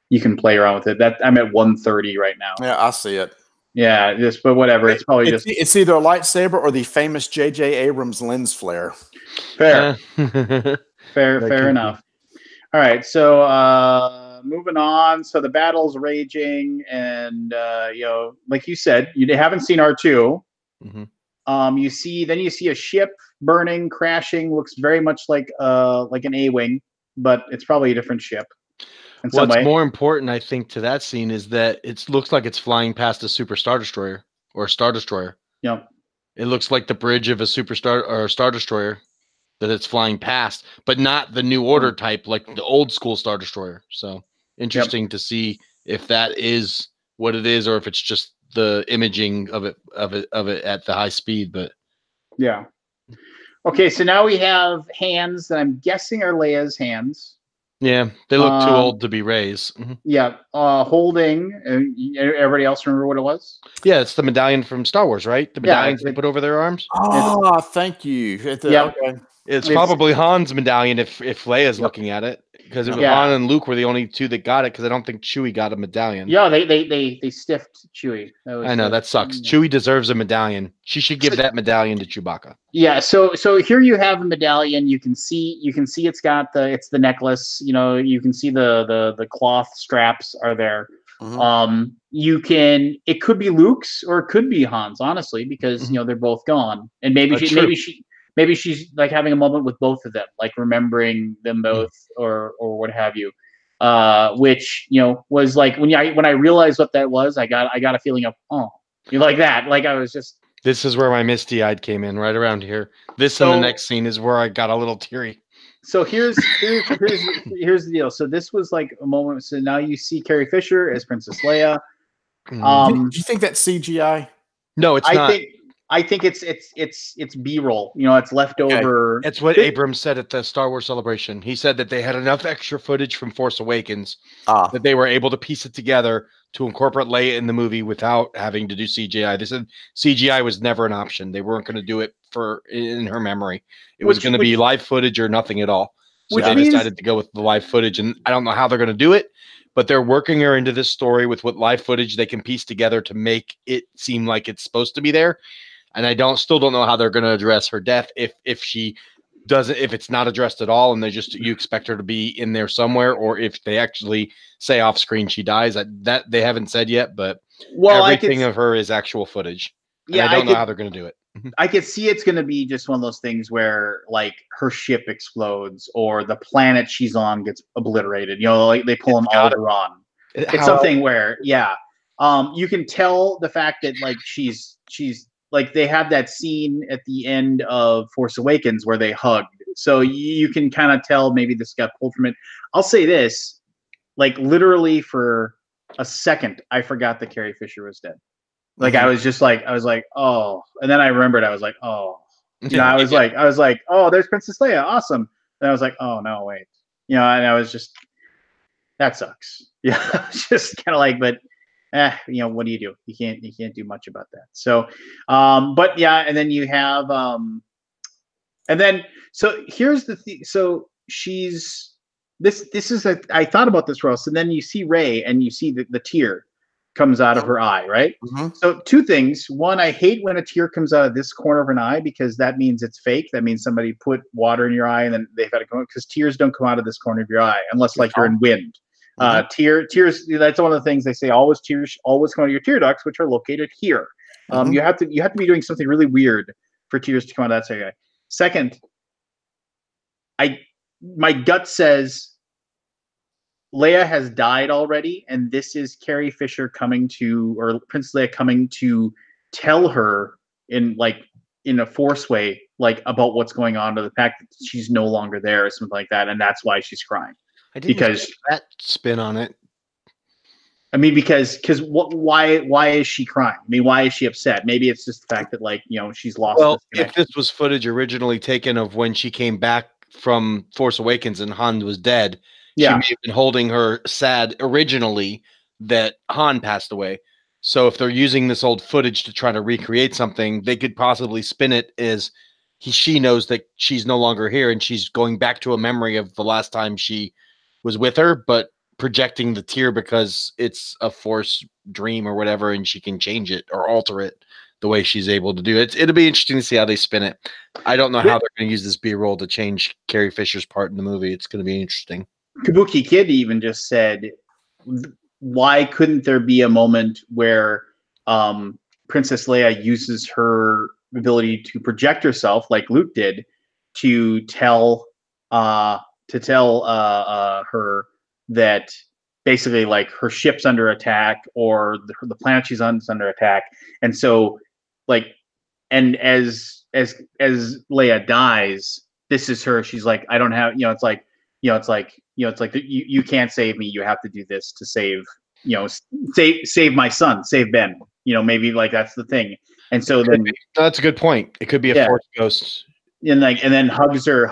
You can play around with it. That I'm at 130 right now. Yeah, I see it. Yeah, but whatever. It's probably it's either a lightsaber or the famous J.J. Abrams lens flare. Fair. Fair enough. All right, so moving on. So the battle's raging, and like you said, you haven't seen R2. You see a ship burning, crashing. Looks very much like an A-wing, but it's probably a different ship. What's more important, I think, to that scene is that it looks like it's flying past a Super Star Destroyer or a Star Destroyer. Yep. It looks like the bridge of a Superstar or a Star Destroyer that it's flying past, but not the New Order type, like the old school Star Destroyer. So interesting to see if that is what it is, or if it's just the imaging of it at the high speed. But yeah. Okay, so now we have hands that I'm guessing are Leia's hands. Yeah, they look too old to be Rey's. Yeah, holding. Everybody else remember what it was? Yeah, it's the medallion from Star Wars, right? The medallions they put over their arms. Oh, thank you. Okay. It's probably Han's medallion if Leia's looking at it, because Han and Luke were the only 2 that got it, because I don't think Chewie got a medallion. Yeah, they stiffed Chewie. I know that sucks. Chewie deserves a medallion. She should give that medallion to Chewbacca. Yeah, so here you have a medallion. You can see it's got the necklace. You can see the cloth straps are there. It could be Luke's or it could be Han's, honestly, because they're both gone, and maybe she's like having a moment with both of them, like remembering them both or what have you. Which was like when I realized what that was, I got a feeling of like that. Like I was just. This is where my misty-eyed came in, right around here. This and the next scene is where I got a little teary. So here's the deal. So this was like a moment. So now you see Carrie Fisher as Princess Leia. Do you think that's CGI? No, it's not. I think it's B-roll. It's leftover. It's what Abrams said at the Star Wars Celebration. He said that they had enough extra footage from Force Awakens that they were able to piece it together to incorporate Leia in the movie without having to do CGI. They said CGI was never an option. They weren't going to do it in her memory. It was going to be live footage or nothing at all. So they decided to go with the live footage, and I don't know how they're going to do it, but they're working her into this story with what live footage they can piece together to make it seem like it's supposed to be there. And I still don't know how they're going to address her death if it's not addressed at all, and you expect her to be in there somewhere, or if they actually say off screen she dies. That they haven't said yet, but everything of her is actual footage. Yeah, I don't know how they're going to do it. I could see it's going to be just one of those things where like her ship explodes or the planet she's on gets obliterated. Like they pull an Alderaan. It's something where you can tell the fact that like she's. Like they have that scene at the end of Force Awakens where they hugged. So you can kind of tell maybe this got pulled from it. I'll say this, like literally for a second, I forgot that Carrie Fisher was dead. Like I was like, oh, and then I remembered, I was like, oh, I was like, oh, there's Princess Leia. Awesome. And I was like, oh no, wait, and I was just, that sucks. Yeah. Just kind of like, but what do? You can't do much about that. So, but yeah, and then you have, so here's the thing. So she's, this is I thought about this, Ross, and then you see Rey and you see the tear comes out of her eye, right? So 2 things. One, I hate when a tear comes out of this corner of an eye because that means it's fake. That means somebody put water in your eye and then they've had to come, because tears don't come out of this corner of your eye unless like you're in wind. Tears. That's one of the things they say. Tears always come out of your tear ducts, which are located here. You have to be doing something really weird for tears to come out of that side. Second, my gut says Leia has died already, and this is Carrie Fisher coming to, or Princess Leia coming to tell her in a force way, like about what's going on, to the fact that she's no longer there or something like that, and that's why she's crying. I didn't Because expect that spin on it. I mean, because why is she crying? I mean, why is she upset? Maybe it's just the fact that, like, she's lost Well, this if connection. this was footage originally taken of when she came back from Force Awakens and Han was dead, she Yeah. may have been holding her sad originally that Han passed away. So if they're using this old footage to try to recreate something, they could possibly spin it as she knows that she's no longer here and she's going back to a memory of the last time she was with her, but projecting the tear because it's a Force dream or whatever, and she can change it or alter it the way she's able to do it. It'll be interesting to see how they spin it. I don't know how they're going to use this B-roll to change Carrie Fisher's part in the movie. It's going to be interesting. Kabuki Kid even just said, why couldn't there be a moment where Princess Leia uses her ability to project herself, like Luke did, to tell her that basically, like, her ship's under attack, or the planet she's on is under attack, and so, like, and as Leia dies, this is her. She's like, I don't have, it's like, you can't save me. You have to do this to save, save my son, save Ben. Maybe, like, that's the thing. And so then that's a good point. It could be a Force ghost. And then hugs her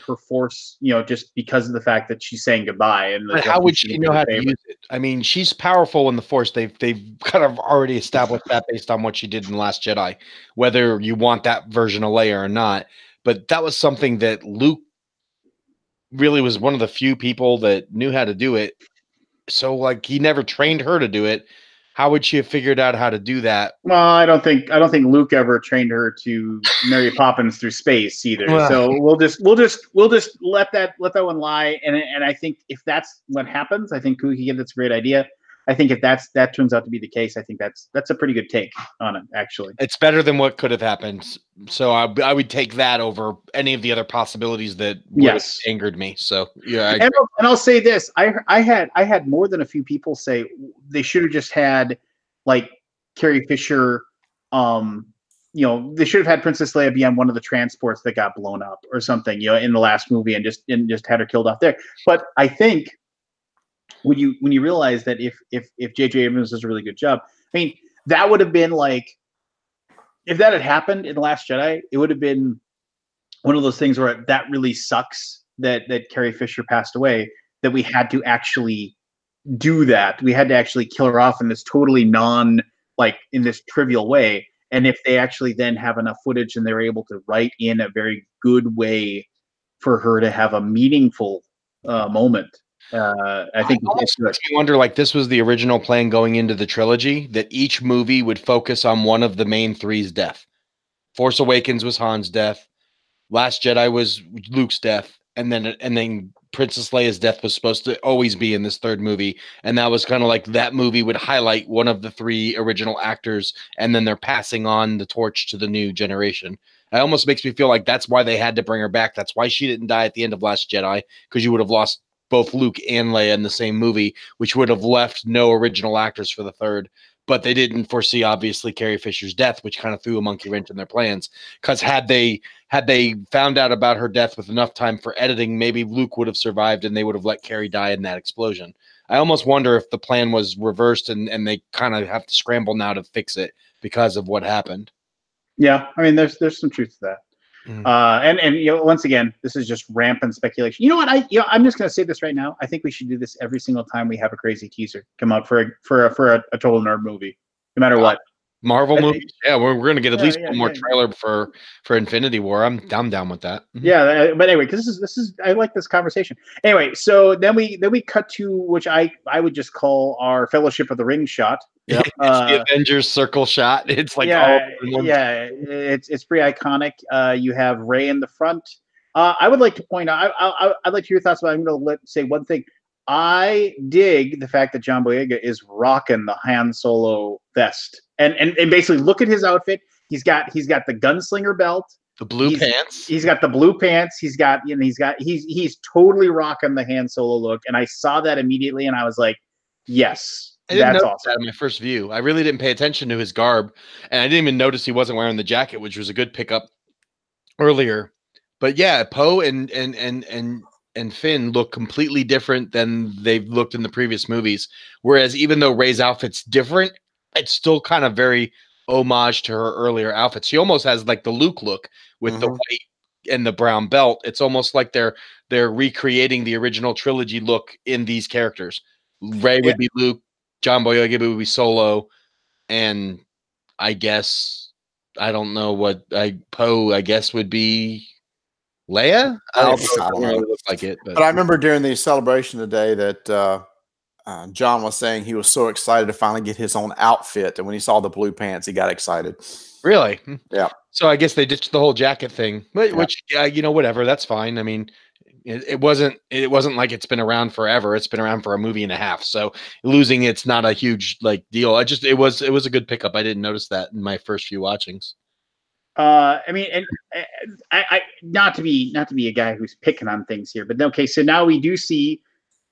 her Force, just because of the fact that she's saying goodbye. And but how would she know how to use it? I mean, she's powerful in the Force. They've kind of already established that based on what she did in The Last Jedi, whether you want that version of Leia or not. But that was something that Luke really was one of the few people that knew how to do it. So, like, he never trained her to do it. How would she have figured out how to do that? Well, I don't think Luke ever trained her to Mary Poppins through space either. So we'll just let that one lie. And I think if that's what happens, I think that's a great idea. I think if that turns out to be the case, I think that's a pretty good take on it, actually. It's better than what could have happened. So I would take that over any of the other possibilities that angered me. So yeah. And I'll say this. I had more than a few people say they should have just had, like, Carrie Fisher, they should have had Princess Leia be on one of the transports that got blown up or something, in the last movie, and just had her killed off there. But I think when you realize that if J.J. Abrams does a really good job, I mean, that would have been like, if that had happened in The Last Jedi, it would have been one of those things where that really sucks that Carrie Fisher passed away, that we had to actually do that. We had to actually kill her off in this totally in this trivial way. And if they actually then have enough footage and they're able to write in a very good way for her to have a meaningful moment, I think it makes me wonder, like, this was the original plan going into the trilogy, that each movie would focus on one of the main three's death. Force Awakens was Han's death. Last Jedi was Luke's death. And then Princess Leia's death was supposed to always be in this third movie. And that was kind of like that movie would highlight one of the three original actors, and then they're passing on the torch to the new generation. It almost makes me feel like that's why they had to bring her back. That's why she didn't die at the end of Last Jedi, because you would have lost both Luke and Leia in the same movie, which would have left no original actors for the third. But they didn't foresee, obviously, Carrie Fisher's death, which kind of threw a monkey wrench in their plans. Because had they found out about her death with enough time for editing, maybe Luke would have survived and they would have let Carrie die in that explosion. I almost wonder if the plan was reversed and they kind of have to scramble now to fix it because of what happened. Yeah, I mean, there's some truth to that. And once again, this is just rampant speculation. You know what? I'm just going to say this right now. I think we should do this every single time we have a crazy teaser come out for a total nerd movie, no matter what. Marvel movies, yeah, we're going to get at least one more trailer for Infinity War. I'm down with that. Yeah, but anyway, because this is I like this conversation. Anyway, so then we cut to, which I would just call our Fellowship of the Ring shot. Yep. It's the Avengers circle shot. It's like it's pretty iconic. You have Rey in the front. I would like to point out. I'd like to hear your thoughts about. I'm going to say one thing. I dig the fact that John Boyega is rocking the Han Solo vest, and basically look at his outfit. He's got the gunslinger belt. The blue pants. He's got the blue pants. He's totally rocking the Han Solo look, and I saw that immediately, and I was like, yes, I didn't that's notice awesome. that in my first view. I really didn't pay attention to his garb, and I didn't even notice he wasn't wearing the jacket, which was a good pickup earlier. But yeah, Poe and Finn look completely different than they've looked in the previous movies. Whereas even though Rey's outfit's different, it's still kind of very homage to her earlier outfits. She almost has like the Luke look with the white and the brown belt. It's almost like they're recreating the original trilogy look in these characters. Rey would be Luke, John Boyega would be Solo, and I guess I don't know what Poe I guess would be Leia. I don't know. It looks like it, but I remember during the celebration today that John was saying he was so excited to finally get his own outfit, and when he saw the blue pants, he got excited. Really? Yeah. So I guess they ditched the whole jacket thing, which whatever, that's fine. I mean, it wasn't like it's been around forever. It's been around for a movie and a half, so losing it's not a huge like deal. It was a good pickup. I didn't notice that in my first few watchings. I mean, and I not to be a guy who's picking on things here, but okay, so now we do see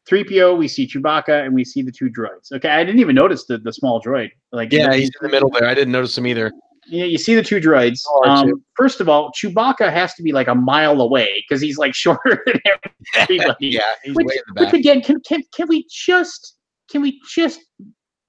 3PO, we see Chewbacca, and we see the two droids. Okay, I didn't even notice the small droid. Like, yeah, he's in the middle there. I didn't notice him either. Yeah, you see the two droids. First of all, Chewbacca has to be like a mile away because he's like shorter than everybody. Yeah, he's way in the back. Which again, can we just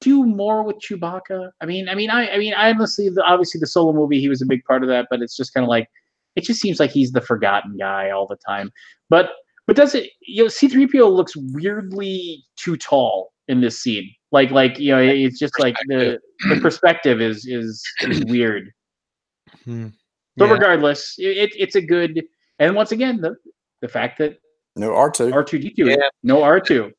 do more with Chewbacca? I mean, I honestly, obviously the Solo movie, he was a big part of that, but it's just kind of like, it just seems like he's the forgotten guy all the time. But does it? C-3PO looks weirdly too tall in this scene. Like it's just like the perspective is weird. But regardless, it's a good. And once again, the fact that no R2, R2D2, no R2.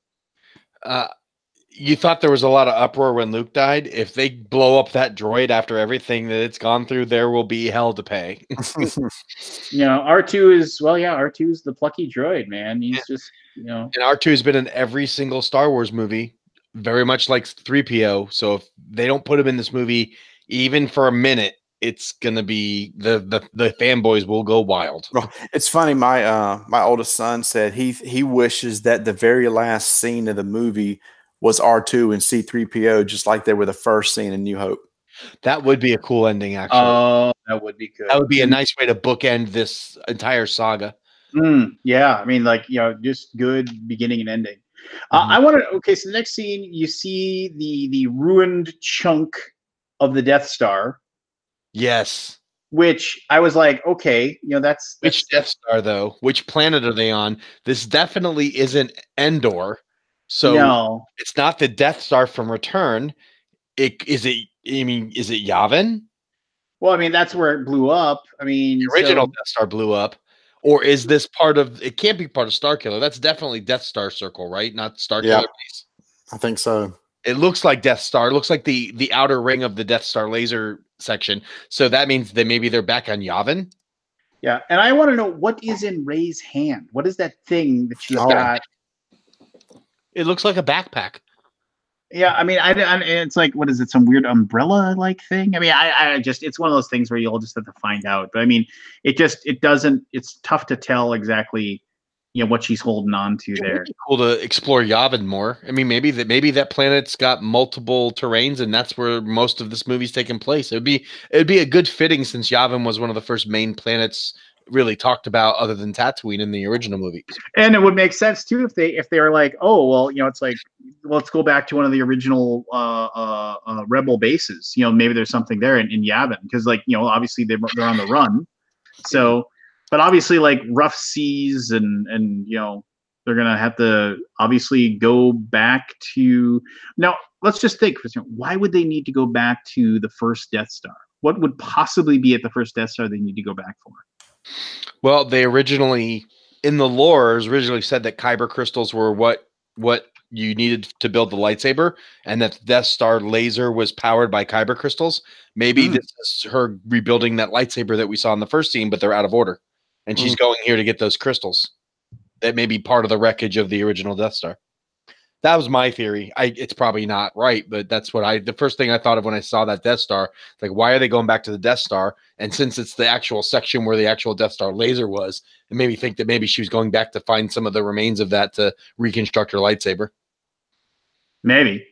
You thought there was a lot of uproar when Luke died. If they blow up that droid after everything that it's gone through, there will be hell to pay. R2 is R2 is the plucky droid, man. He's just And R2 has been in every single Star Wars movie, very much like 3PO. So if they don't put him in this movie, even for a minute, it's gonna be the fanboys will go wild. Well, it's funny. My oldest son said he wishes that the very last scene of the movie was R2 and C-3PO, just like they were the first scene in New Hope. That would be a cool ending, actually. Oh, that would be good. That would be a nice way to bookend this entire saga. Yeah, I mean, just good beginning and ending. I want to. Okay, so the next scene, you see the ruined chunk of the Death Star. Yes. Which I was like, okay, that's which Death Star though? Which planet are they on? This definitely isn't Endor. So it's not the Death Star from Return. Is it Yavin? Well, I mean, that's where it blew up. I mean, the original Death Star blew up. Or is this part of it? Can't be part of Starkiller. That's definitely Death Star Circle, right? Not Starkiller base. I think so. It looks like Death Star. It looks like the outer ring of the Death Star laser section. So that means that maybe they're back on Yavin. Yeah, and I want to know what is in Rey's hand. What is that thing that she's got? It looks like a backpack. Yeah, I mean, it's like, what is it? Some weird umbrella-like thing? I mean, I just, it's one of those things where you'll just have to find out. But I mean, it's tough to tell exactly, what she's holding on to there. It'd be cool to explore Yavin more. I mean, maybe that planet's got multiple terrains, and that's where most of this movie's taking place. It'd be a good fitting since Yavin was one of the first main planets really talked about other than Tatooine in the original movie. And it would make sense too if they were like, oh well, it's like, let's go back to one of the original rebel bases. Maybe there's something there in Yavin because obviously they're on the run. So, but obviously like rough seas and they're gonna have to obviously go back to now. Let's just think, why would they need to go back to the first Death Star? What would possibly be at the first Death Star they need to go back for? Well, they originally, in the lore, originally said that kyber crystals were what you needed to build the lightsaber, and that the Death Star laser was powered by kyber crystals. Maybe this is her rebuilding that lightsaber that we saw in the first scene, but they're out of order, and she's going here to get those crystals. That may be part of the wreckage of the original Death Star. That was my theory. It's probably not right, but that's what the first thing I thought of when I saw that Death Star. Like, why are they going back to the Death Star? And since it's the actual section where the actual Death Star laser was, it made me think that maybe she was going back to find some of the remains of that to reconstruct her lightsaber. Maybe.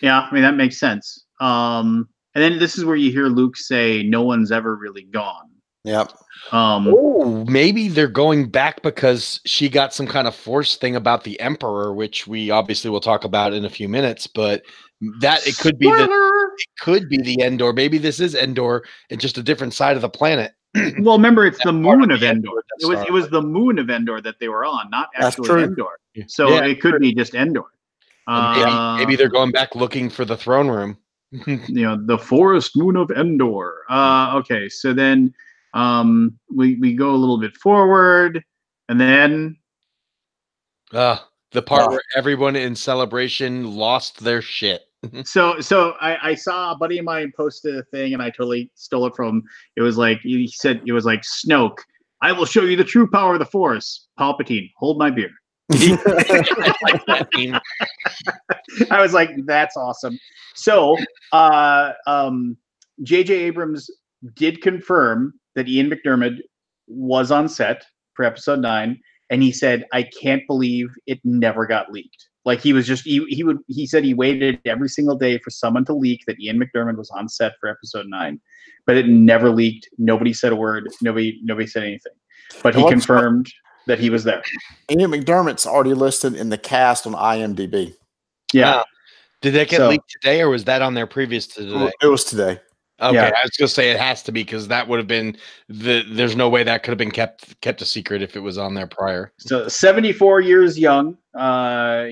Yeah, I mean that makes sense. And then this is where you hear Luke say, "No one's ever really gone." Yep. Oh, maybe they're going back because she got some kind of force thing about the Emperor, which we obviously will talk about in a few minutes. But that it could be the Endor. Maybe this is Endor and just a different side of the planet. Well, remember, it's the moon of Endor. It was the moon of Endor that they were on, not actually Endor. So it could be just Endor. Maybe they're going back looking for the throne room. The forest moon of Endor. Okay, so then we go a little bit forward, and then the part where everyone in Celebration lost their shit. So I saw a buddy of mine posted a thing, and I totally stole it from. It was like he said, it was like Snoke. I will show you the true power of the Force. Palpatine, hold my beer. I was like, that's awesome. So J.J. Abrams did confirm that Ian McDiarmid was on set for Episode 9, and he said, I can't believe it never got leaked. Like he was just he said he waited every single day for someone to leak that Ian McDiarmid was on set for Episode 9, but it never leaked. Nobody said a word. Nobody said anything. But he confirmed that he was there. Ian McDiarmid's already listed in the cast on IMDb. Yeah. Did that get leaked today, or was that on there previous to today? It was today. Okay, yeah. I was gonna say it has to be because that would have been there's no way that could have been kept a secret if it was on there prior. So 74 years young.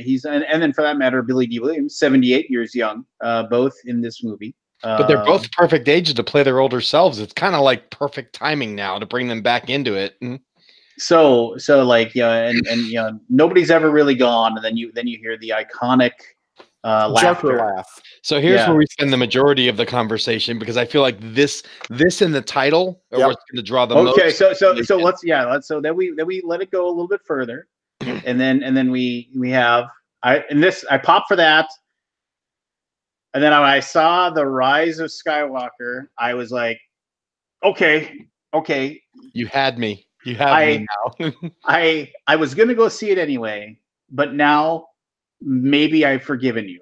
He's and then for that matter, Billy D. Williams, 78 years young. Both in this movie. But they're both perfect ages to play their older selves. It's kind of like perfect timing now to bring them back into it. So like and nobody's ever really gone, and then you hear the iconic laughter. Laugh. So here's where we spend the majority of the conversation, because I feel like this in the title are what's going to draw the most. Okay, so then we let it go a little bit further, and then we have I popped for that, and then when I saw the Rise of Skywalker, I was like, okay, you had me. You have me now. I was gonna go see it anyway, but now maybe I've forgiven you.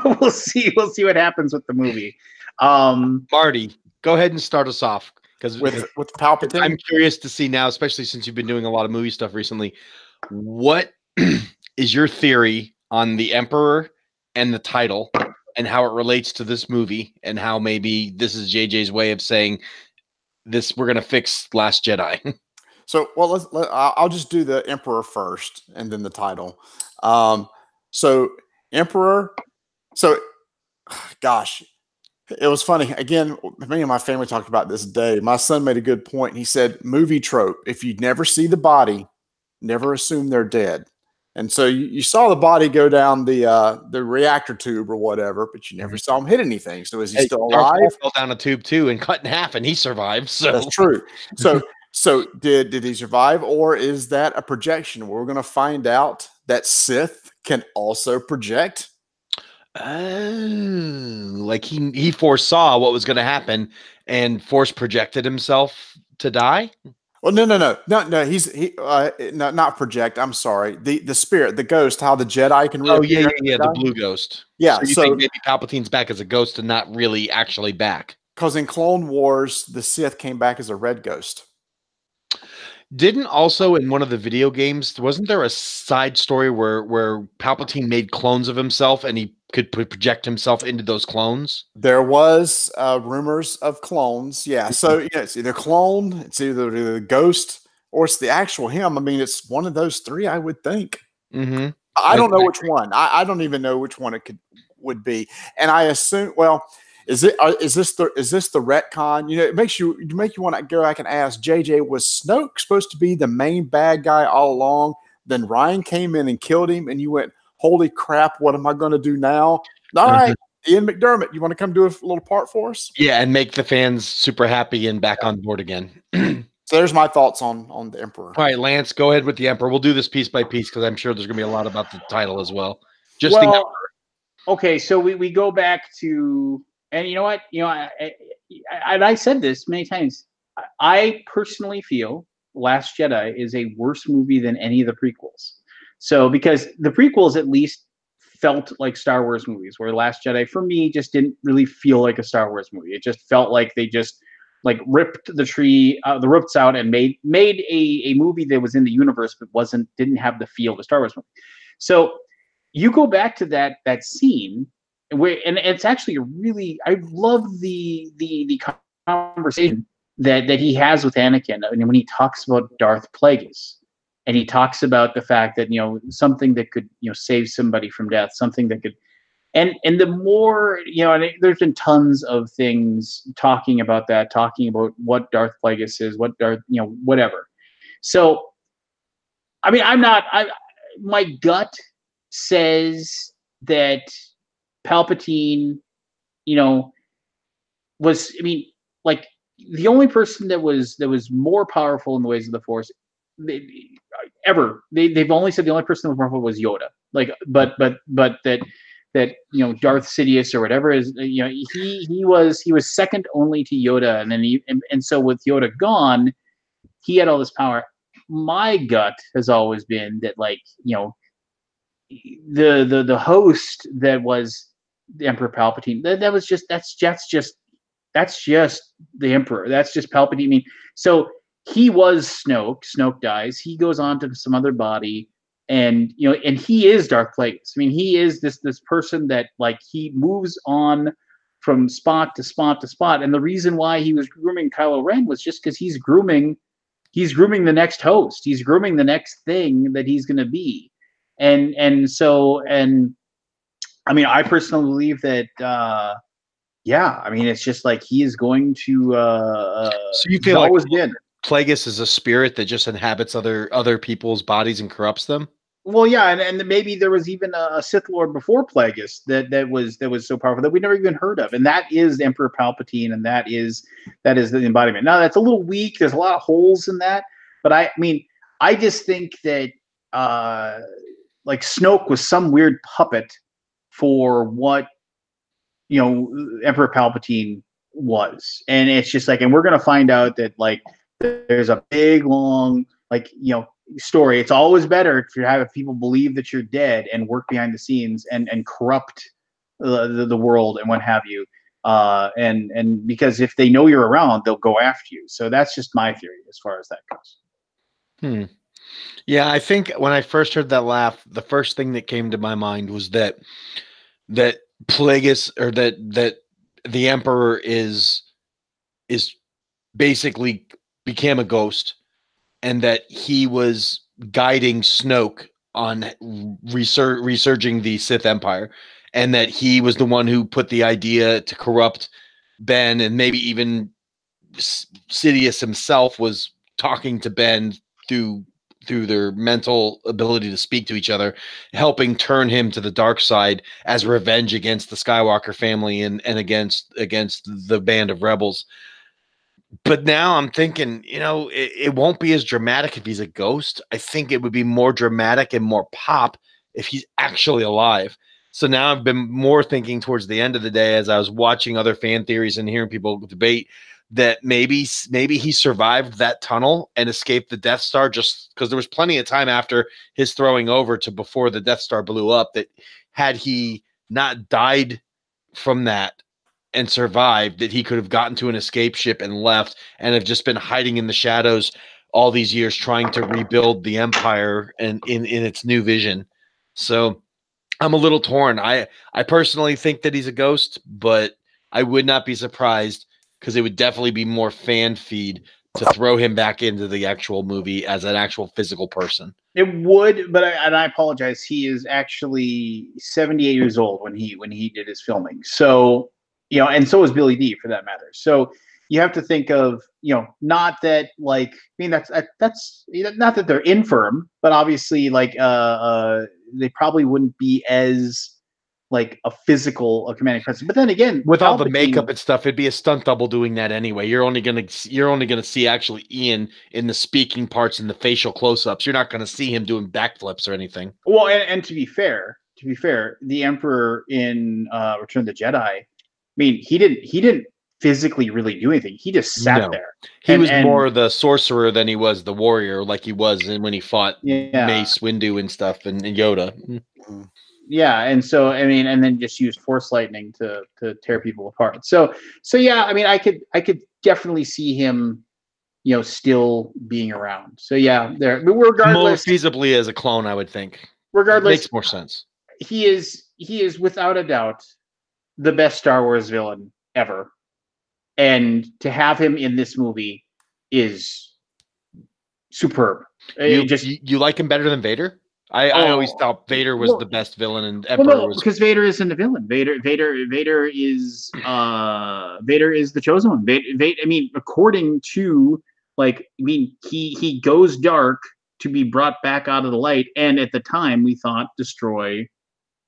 We'll see what happens with the movie. Marty, go ahead and start us off, because with Palpatine. I'm curious to see now, especially since you've been doing a lot of movie stuff recently. What is your theory on the Emperor and the title, and how it relates to this movie, and how maybe this is JJ's way of saying this? We're gonna fix Last Jedi. So, I'll just do the Emperor first, and then the title. So Emperor. So, gosh, it was funny. Again, me and my family talked about this day. My son made a good point. He said, movie trope: if you never see the body, never assume they're dead. And so you saw the body go down the reactor tube or whatever, but you never saw him hit anything. So is he still alive? Darth Maul fell down a tube too and cut in half, and he survived. So that's true. So did he survive, or is that a projection? We're going to find out that Sith can also project. Like he foresaw what was going to happen and force projected himself to die. Well, no. He's not project. I'm sorry. The spirit, the ghost, how the Jedi can. Oh yeah, the blue ghost. Yeah. So you think maybe Palpatine's back as a ghost and not really actually back? Because in Clone Wars, the Sith came back as a red ghost. Didn't also in one of the video games, wasn't there a side story where Palpatine made clones of himself and he could project himself into those clones? There was rumors of clones. Yeah. So it's either clone, it's either the ghost, or it's the actual him. I mean, it's one of those three, I would think. Mm-hmm. I don't know which one. I don't even know which one it would be. And I assume, well, is this the retcon? It makes you want to go back and ask JJ, was Snoke supposed to be the main bad guy all along? Then Ryan came in and killed him, and you went, holy crap, what am I going to do now? All right, Ian McDiarmid, you want to come do a little part for us? Yeah, and make the fans super happy and back on board again. So there's my thoughts on the Emperor. All right, Lance, go ahead with the Emperor. We'll do this piece by piece because I'm sure there's going to be a lot about the title as well. Just the okay, so we go back to, and you know what, I said this many times. I personally feel Last Jedi is a worse movie than any of the prequels. So because the prequels at least felt like Star Wars movies, where Last Jedi for me just didn't really feel like a Star Wars movie. It just felt like they just like ripped the roots out and made a movie that was in the universe but didn't have the feel of a Star Wars movie. So you go back to that scene where, and it's actually really, I love the conversation that he has with Anakin, and when he talks about Darth Plagueis, and he talks about the fact that something that could save somebody from death, something that could, and the more and there's been tons of things talking about that, talking about what Darth Plagueis is, what Darth whatever. So I mean, my gut says that Palpatine, was, I mean, like the only person that was more powerful in the ways of the Force ever. They've only said the only person that was more powerful was Yoda. Like, but that Darth Sidious or whatever is, he was second only to Yoda, and then and so with Yoda gone, he had all this power. My gut has always been that, like, the host that was the Emperor Palpatine, that's just the Emperor. That's just Palpatine. I mean, so he was Snoke. Snoke dies. He goes on to some other body, and and he is Darth Plagueis. I mean, he is this person that, like, he moves on from spot to spot to spot. And the reason why he was grooming Kylo Ren was just because he's grooming the next host. He's grooming the next thing that he's going to be. And so I mean, I personally believe that yeah, I mean, it's just like he is going to so you feel like Plagueis is a spirit that just inhabits other people's bodies and corrupts them? Well, yeah, and maybe there was even a Sith Lord before Plagueis that was so powerful that we never even heard of, and that is Emperor Palpatine, and that is the embodiment. Now, that's a little weak. There's a lot of holes in that, but I mean, I just think that like Snoke was some weird puppet for what Emperor Palpatine was, and it's just like, and we're gonna find out that, like, there's a big long, like, story. It's always better if you have people believe that you're dead and work behind the scenes and corrupt the world and what have you, and because if they know you're around, they'll go after you. So that's just my theory as far as that goes. Yeah, I think when I first heard that laugh, the first thing that came to my mind was that Plagueis, or that the Emperor is basically became a ghost, and that he was guiding Snoke on resurging the Sith Empire, and that he was the one who put the idea to corrupt Ben, and maybe even Sidious himself was talking to Ben through their mental ability to speak to each other, helping turn him to the dark side as revenge against the Skywalker family and against the band of rebels. But now I'm thinking, it won't be as dramatic if he's a ghost. I think it would be more dramatic and more pop if he's actually alive. So now I've been more thinking towards the end of the day, as I was watching other fan theories and hearing people debate, that maybe he survived that tunnel and escaped the Death Star, just because there was plenty of time after his throwing over to before the Death Star blew up, that had he not died from that and survived, that he could have gotten to an escape ship and left, and have just been hiding in the shadows all these years trying to rebuild the Empire and in its new vision. So I'm a little torn. I personally think that he's a ghost, but I would not be surprised, because it would definitely be more fan feed to throw him back into the actual movie as an actual physical person. It would, but I apologize. He is actually 78 years old when he did his filming. So, and so is Billy D, for that matter. So you have to think of, not that, like, I mean, that's not that they're infirm, but obviously, like, they probably wouldn't be as, like, a commanding presence. But then again, with all the makeup and stuff, it'd be a stunt double doing that anyway. You're only gonna see actually Ian in the speaking parts and the facial close-ups. You're not gonna see him doing backflips or anything. Well, and to be fair, to be fair, the Emperor in Return of the Jedi, I mean, he didn't physically really do anything. He just sat No. there. He was And more the sorcerer than he was the warrior, like he was when he fought Mace Windu and stuff and Yoda. Yeah, and so I mean, and then just use Force lightning to tear people apart. So yeah, I mean, I could definitely see him, still being around. So yeah, there. But regardless, More feasibly as a clone, I would think. Regardless, makes more sense. He is without a doubt the best Star Wars villain ever, and to have him in this movie is superb. You like him better than Vader? I always thought Vader was the best villain, and Emperor was because Vader isn't a villain. Vader is the chosen one. Vader, I mean, according to he goes dark to be brought back out of the light, and at the time we thought destroy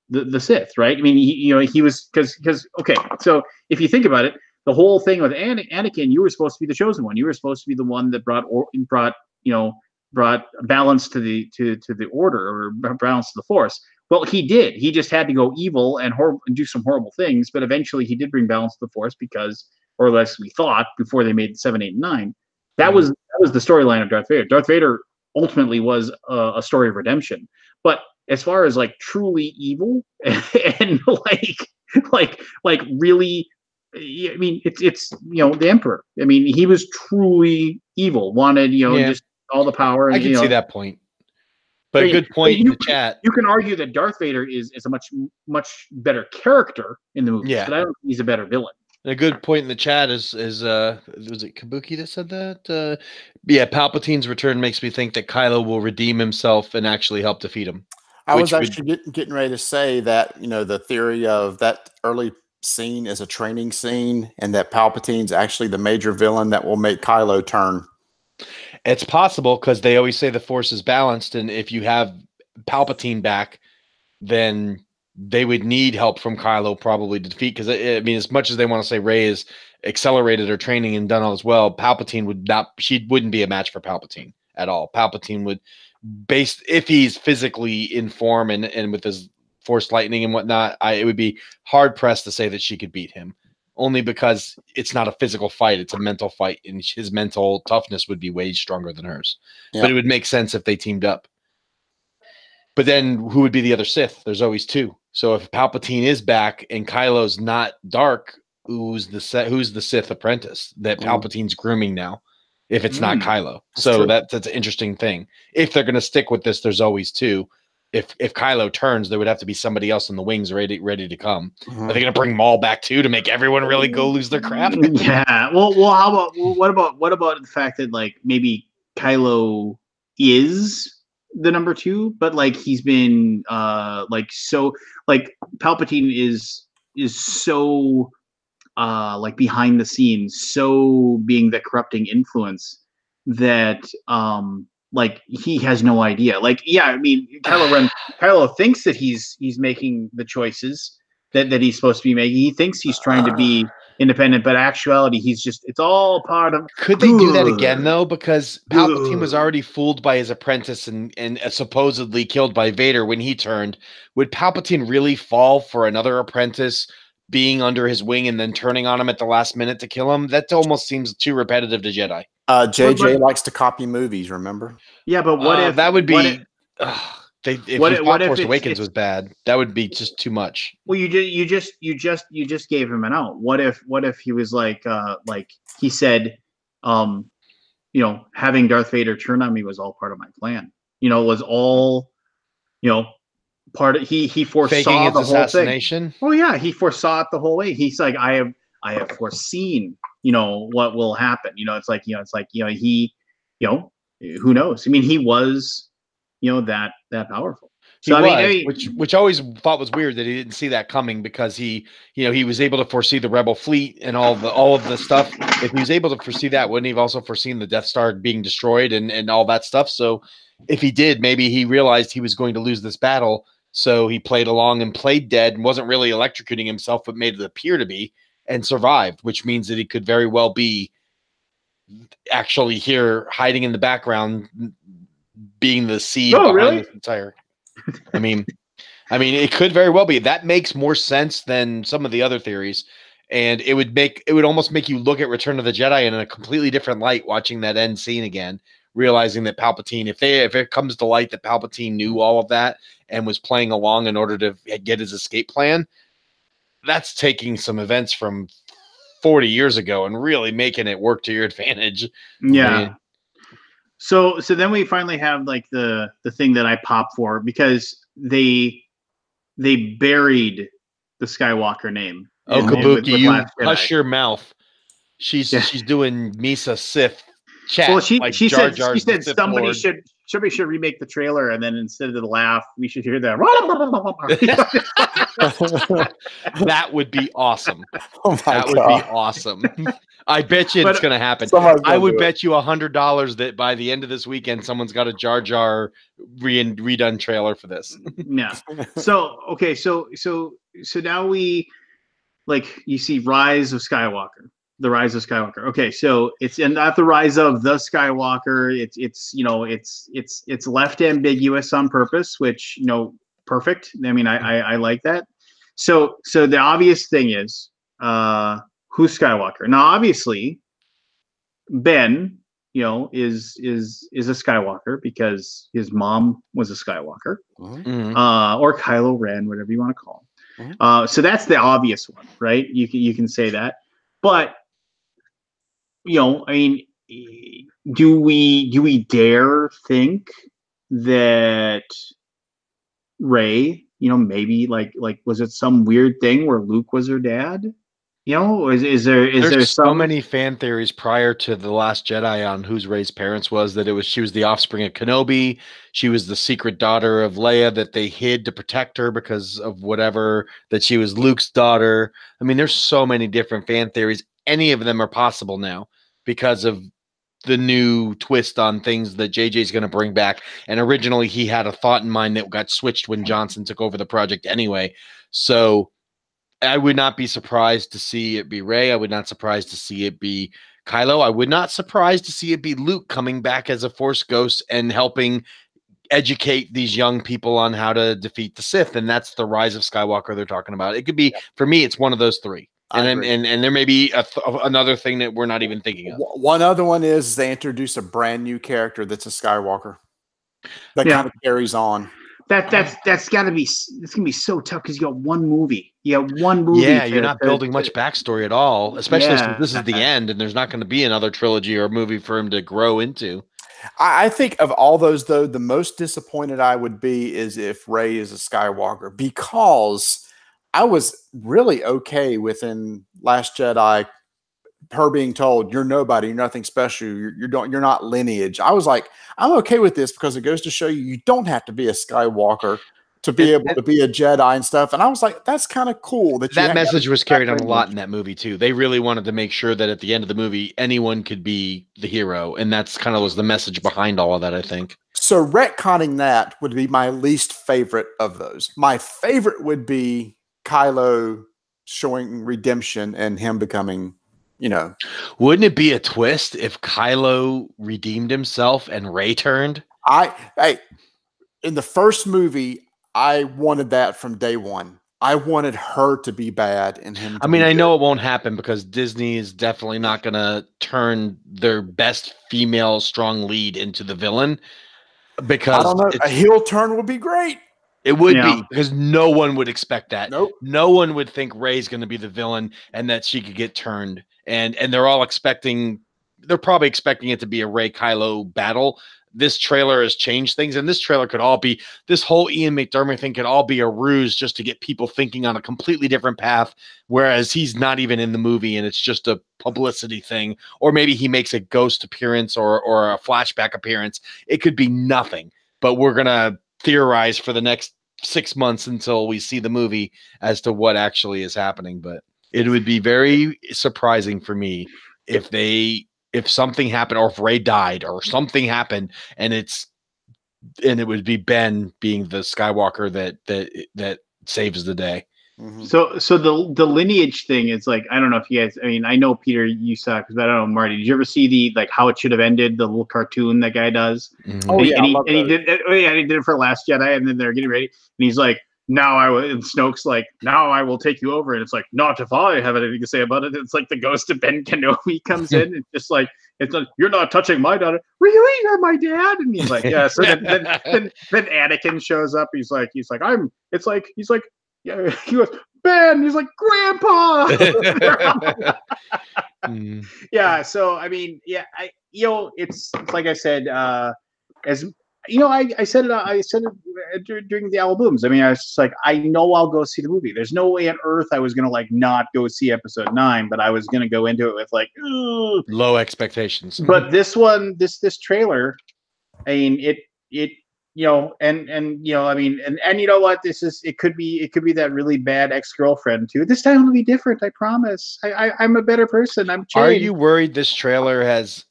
the Sith, right? I mean, he was because okay, so if you think about it, the whole thing with Anakin, you were supposed to be the chosen one. You were supposed to be the one that brought balance to the order, or balance to the Force. Well, he did. He just had to go evil and do some horrible things, but eventually he did bring balance to the Force because, or less we thought, before they made 7, 8, and 9. That was the storyline of Darth Vader. Darth Vader ultimately was a story of redemption, but as far as truly evil and really, I mean, it's the Emperor. I mean, he was truly evil, wanted just all the power. And, I can see that point, but a good point in the chat. You can argue that Darth Vader is a much better character in the movies, but I don't think he's a better villain. A good point in the chat is was it Kabuki that said that? Palpatine's return makes me think that Kylo will redeem himself and actually help defeat him. I was actually getting ready to say that, the theory of that early scene is a training scene, and that Palpatine's actually the major villain that will make Kylo turn. It's possible, because they always say the Force is balanced, and if you have Palpatine back, then they would need help from Kylo probably to defeat. Because I mean, as much as they want to say Rey is accelerated her training and done all as well, Palpatine wouldn't be a match for Palpatine at all. Palpatine would, if he's physically in form and with his Force lightning and whatnot, it would be hard pressed to say that she could beat him. Only because it's not a physical fight, it's a mental fight, and his mental toughness would be way stronger than hers. Yeah. But it would make sense if they teamed up. But then who would be the other Sith? There's always two. So if Palpatine is back and Kylo's not dark, who's the Sith apprentice that Palpatine's grooming now? If it's not Kylo. So that's an interesting thing. If they're going to stick with this, there's always two. If Kylo turns, there would have to be somebody else in the wings ready to come. Are they going to bring Maul back too to make everyone really go lose their crap? Yeah. Well, how about what about the fact that maybe Kylo is the number 2, but he's been Palpatine is so behind the scenes, so being the corrupting influence that he has no idea. I mean, Kylo thinks that he's making the choices that he's supposed to be making. He thinks he's trying to be independent, but actuality, it's all part of. Could they do that again though? Because Palpatine was already fooled by his apprentice and supposedly killed by Vader when he turned. Would Palpatine really fall for another apprentice being under his wing and then turning on him at the last minute to kill him? That almost seems too repetitive to Jedi. JJ likes to copy movies, remember? Yeah, but what if that would be? If Force Awakens was bad, that would be just too much. Well, you just gave him an out. What if he was he said, having Darth Vader turn on me was all part of my plan. It was all, part of he foresaw the whole thing. Oh yeah, he foresaw it the whole way. He's like, I have foreseen, what will happen. He, who knows? I mean, he was, that powerful. So which I always thought was weird that he didn't see that coming, because he was able to foresee the Rebel fleet and all of the stuff. If he was able to foresee that, wouldn't he have also foreseen the Death Star being destroyed and all that stuff? So if he did, maybe he realized he was going to lose this battle, so he played along and played dead and wasn't really electrocuting himself, but made it appear to be, and survived, which means that he could very well be actually here hiding in the background, being the seed behind this entire. I mean, I mean, it could very well be. That makes more sense than some of the other theories. And it would almost make you look at Return of the Jedi in a completely different light watching that end scene again, realizing that Palpatine, if it comes to light that Palpatine knew all of that and was playing along in order to get his escape plan, that's taking some events from 40 years ago and really making it work to your advantage. Yeah. I mean, so then we finally have like the thing that I pop for, because they buried the Skywalker name. oh, with Kabuki, you Last Jedi. hush your mouth. She's doing Misa Sith chat. Well, she Jar said Jar's the Sith somebody Lord. should remake the trailer, and then instead of the laugh, we should hear that. That would be awesome. Oh my That would God. be awesome. I bet you it's going to happen. Somebody's I gonna would do it. bet you $100 that by the end of this weekend, someone's got a Jar Jar redone trailer for this. Yeah. So okay, so now we, like, you see Rise of Skywalker. The Rise of Skywalker. Okay, so it's not the Rise of the Skywalker. It's left ambiguous on purpose, which, perfect. I mean, I like that. So the obvious thing is, who's Skywalker? Now, obviously, Ben, is a Skywalker because his mom was a Skywalker, Mhm. or Kylo Ren, whatever you want to call him. Mhm. So that's the obvious one, right? You can say that, but I mean, do we dare think that Rey, maybe like was it some weird thing where Luke was her dad? Is there so some many fan theories prior to The Last Jedi on whose Rey's parents was, that she was the offspring of Kenobi. She was the secret daughter of Leia that they hid to protect her because of whatever, that she was Luke's daughter. I mean, there's so many different fan theories. Any of them are possible now because of the new twist on things that JJ's going to bring back. And originally he had a thought in mind that got switched when Johnson took over the project anyway. So I would not be surprised to see it be Rey. I would not surprised to see it be Kylo. I would not surprised to see it be Luke coming back as a Force ghost and helping educate these young people on how to defeat the Sith. And that's the Rise of Skywalker they're talking about. It could be, for me, it's one of those three. And there may be another thing that we're not even thinking of. One other one is they introduce a brand new character that's a Skywalker that kind of carries on. That's got to be, it's gonna be so tough because you got one movie. You got one movie. Yeah, you're not building much backstory at all, especially since this is the end and there's not going to be another trilogy or movie for him to grow into. I think of all those, though, the most disappointed I would be is if Rey is a Skywalker, because I was really okay within Last Jedi, her being told you're nobody, you're nothing special, you're not lineage. I was like, I'm okay with this because it goes to show you don't have to be a Skywalker to be able to be a Jedi and stuff. And I was like, that's kind of cool. That message was carried on a lot in that movie too. They really wanted to make sure that at the end of the movie, anyone could be the hero. And that's kind of was the message behind all of that, I think. So retconning that would be my least favorite of those. My favorite would be Kylo showing redemption and him becoming, Wouldn't it be a twist if Kylo redeemed himself and Rey turned? In the first movie, I wanted that from day one. I wanted her to be bad and him to be I good. know it won't happen because Disney is definitely not going to turn their best female strong lead into the villain. Because I don't know. A heel turn would be great. It would be, because no one would expect that. Nope. No one would think Rey's going to be the villain and that she could get turned. And they're probably expecting it to be a Rey Kylo battle. This trailer has changed things, and this trailer could all be, this whole Ian McDiarmid thing could all be a ruse just to get people thinking on a completely different path, whereas he's not even in the movie and it's just a publicity thing. Or maybe he makes a ghost appearance or a flashback appearance. It could be nothing, but we're going to theorize for the next 6 months until we see the movie as to what actually is happening. But it would be very surprising for me if something happened, or if Rey died or something happened, and it would be Ben being the Skywalker that saves the day. Mm-hmm. So the lineage thing is like, I don't know if you guys, I mean, I know Peter, you saw it, but I don't know, Marty, did you ever see the, like, how it should have ended, the little cartoon that guy does? Mm-hmm. Oh, and he did it for Last Jedi, and then they're getting ready, and he's like, now I will. And Snoke's like, now I will take you over, and it's like, not if I have anything to say about it. It's like the ghost of Ben Kenobi comes in. It's just like, it's like, you're not touching my daughter. Really, you're my dad. And he's like, yeah. So then Anakin shows up. He's like, I'm. It's like he's like, yeah. He goes, Ben. He's like, Grandpa. Yeah. So I mean, yeah. It's like I said. As you know, I said it during the Alabooms. I mean, I was just like, I know I'll go see the movie. There's no way on earth I was gonna like not go see episode 9, but I was gonna go into it with like low expectations. But this one, this trailer, I mean, it you know, and you know, I mean, and you know what, it could be that really bad ex-girlfriend too. This time it'll be different. I promise. I'm a better person. I'm changed. Are you worried this trailer has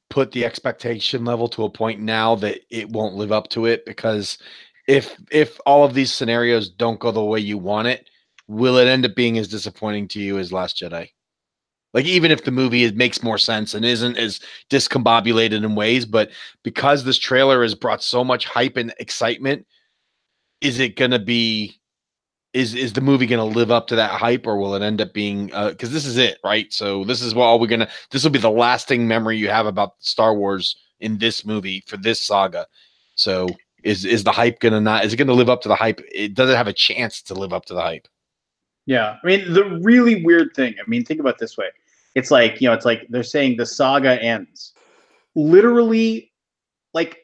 put the expectation level to a point now that it won't live up to it? Because if all of these scenarios don't go the way you want it, will it end up being as disappointing to you as Last Jedi? Like, even if the movie makes more sense and isn't as discombobulated in ways, but because this trailer has brought so much hype and excitement, is it going to be, is the movie going to live up to that hype, or will it end up being, because this is it, right? So this is what this will be the lasting memory you have about Star Wars in this movie for this saga. So is the hype going to is it going to live up to the hype? It doesn't have a chance to live up to the hype. Yeah. I mean, the really weird thing, I mean, think about it this way. It's like, you know, it's like they're saying the saga ends literally like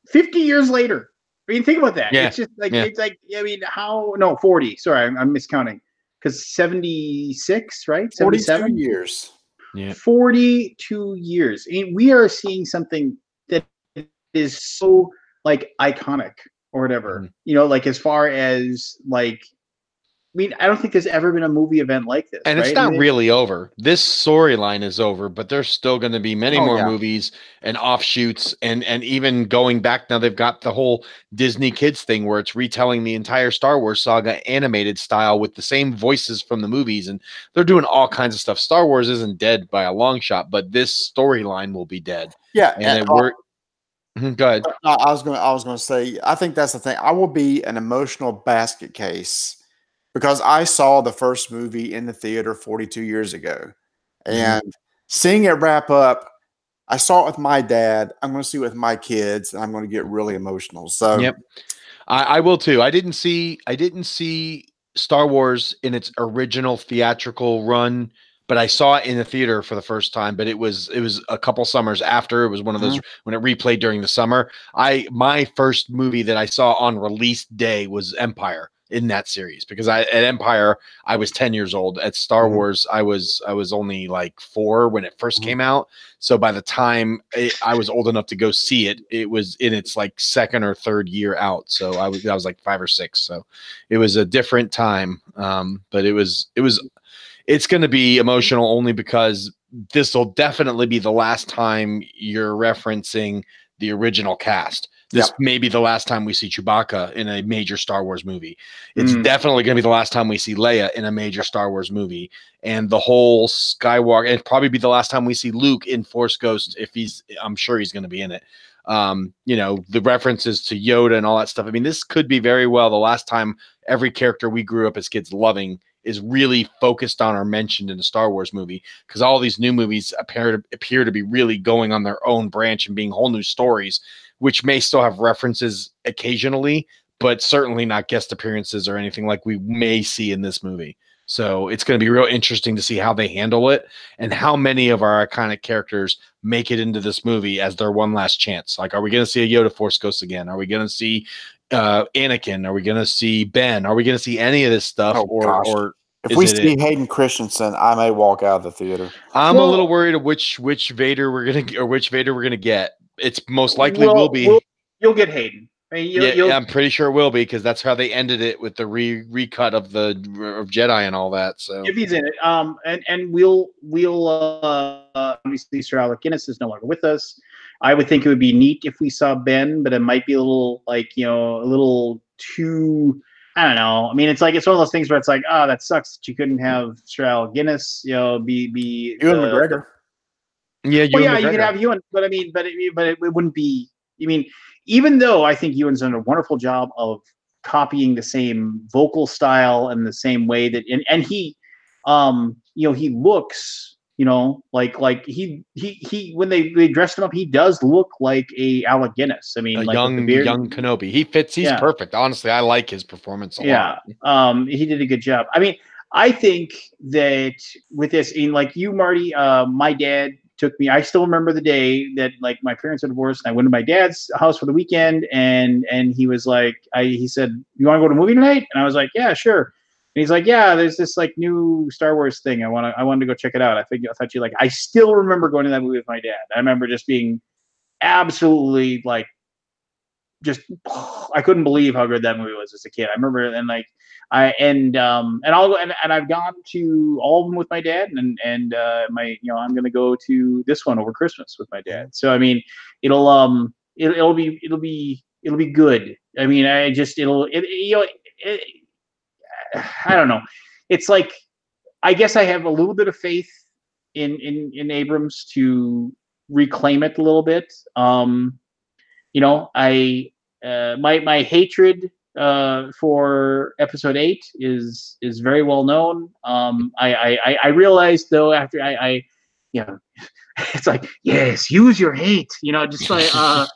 50 years later. I mean, think about that. Yeah. It's just like, it's like, I mean, 40. Sorry, I'm miscounting. Because 76, right? 47 years. Yeah. 42 years. I mean, we are seeing something that is so like iconic or whatever, you know, like as far as like, I mean, I don't think there's ever been a movie event like this. And right? it's not really over. This storyline is over, but there's still going to be many more movies and offshoots. And even going back now, they've got the whole Disney Kids thing where it's retelling the entire Star Wars saga animated style with the same voices from the movies. And they're doing all kinds of stuff. Star Wars isn't dead by a long shot, but this storyline will be dead. Yeah. And go ahead. I was going to say, I think that's the thing. I will be an emotional basket case because I saw the first movie in the theater 42 years ago. And seeing it wrap up, I saw it with my dad. I'm going to see it with my kids, and I'm going to get really emotional. So, yep, I will too. I didn't see Star Wars in its original theatrical run, but I saw it in the theater for the first time. But it was a couple summers after. It was one of those when it replayed during the summer. My first movie that I saw on release day was Empire in that series, because at Empire I was 10 years old. At Star Wars I was only like 4 when it first came out. So by the time I was old enough to go see it, it was in its like second or third year out. So I was like 5 or 6. So it was a different time. But it's going to be emotional only because this will definitely be the last time you're referencing the original cast. This may be the last time we see Chewbacca in a major Star Wars movie. It's definitely going to be the last time we see Leia in a major Star Wars movie. And the whole Skywalker, it'd probably be the last time we see Luke in Force Ghost I'm sure he's going to be in it. You know, the references to Yoda and all that stuff. I mean, this could be very well the last time every character we grew up as kids loving is really focused on or mentioned in a Star Wars movie, because all these new movies appear to be really going on their own branch and being whole new stories, which may still have references occasionally, but certainly not guest appearances or anything like we may see in this movie. So it's going to be real interesting to see how they handle it and how many of our iconic characters make it into this movie as their one last chance. Like, are we going to see a Yoda Force Ghost again? Are we going to see Anakin? Are we going to see Ben? Are we going to see any of this stuff? Or if we see Hayden Christensen, I may walk out of the theater. I'm a little worried of which Vader we're gonna get. It's most likely will be. You'll get Hayden. I mean, I'm pretty sure it will be, because that's how they ended it with the recut of Jedi and all that. So if he's in it, and we'll obviously Sir Alec Guinness is no longer with us. I would think it would be neat if we saw Ben, but it might be a little a little too. I don't know. I mean, it's one of those things where it's like, oh, that sucks that you couldn't have Sir Alec Guinness, be Ewan McGregor. Yeah, you could have Ewan, but I mean, but it wouldn't be. I mean, even though I think Ewan's done a wonderful job of copying the same vocal style and the same way that, and he, he looks, like he when they dressed him up, he does look like a Alec Guinness. I mean, A like with the beard. young Kenobi. He fits. He's Yeah. perfect. Honestly, I like his performance a lot. He did a good job. I mean, I think that with this, in like you, Marty, my dad took me. I still remember the day that like my parents had divorced, and I went to my dad's house for the weekend, and he was like, he said, "You want to go to a movie tonight?" And I was like, "Yeah, sure." And he's like, "Yeah, there's this like new Star Wars thing. I wanted to go check it out. I thought you like." I still remember going to that movie with my dad. I remember just being absolutely like, just I couldn't believe how good that movie was as a kid. I remember, and like and I've gone to all of them with my dad, and I'm gonna go to this one over Christmas with my dad. So I mean, it'll be good. I mean, I don't know. It's like, I guess I have a little bit of faith in Abrams to reclaim it a little bit. My hatred for episode 8 is very well known. I realized though, after it's like, yes, use your hate, just like but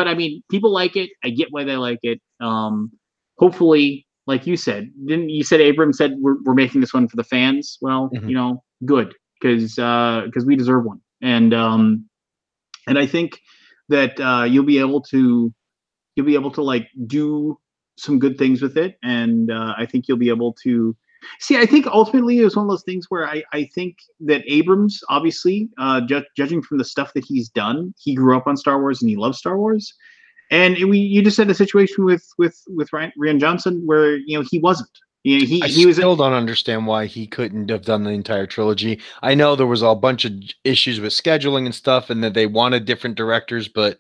I mean, people like it. I get why they like it. Hopefully, like you said, didn't you said Abrams said we're making this one for the fans? Well, good, because we deserve one. And I think that you'll be able to like do some good things with it, and I think you'll be able to see. I think ultimately it was one of those things where I think that Abrams, obviously, judging from the stuff that he's done, he grew up on Star Wars and he loves Star Wars. And you just had a situation with Rian Johnson where he wasn't. I still don't understand why he couldn't have done the entire trilogy. I know there was a bunch of issues with scheduling and stuff, and that they wanted different directors, but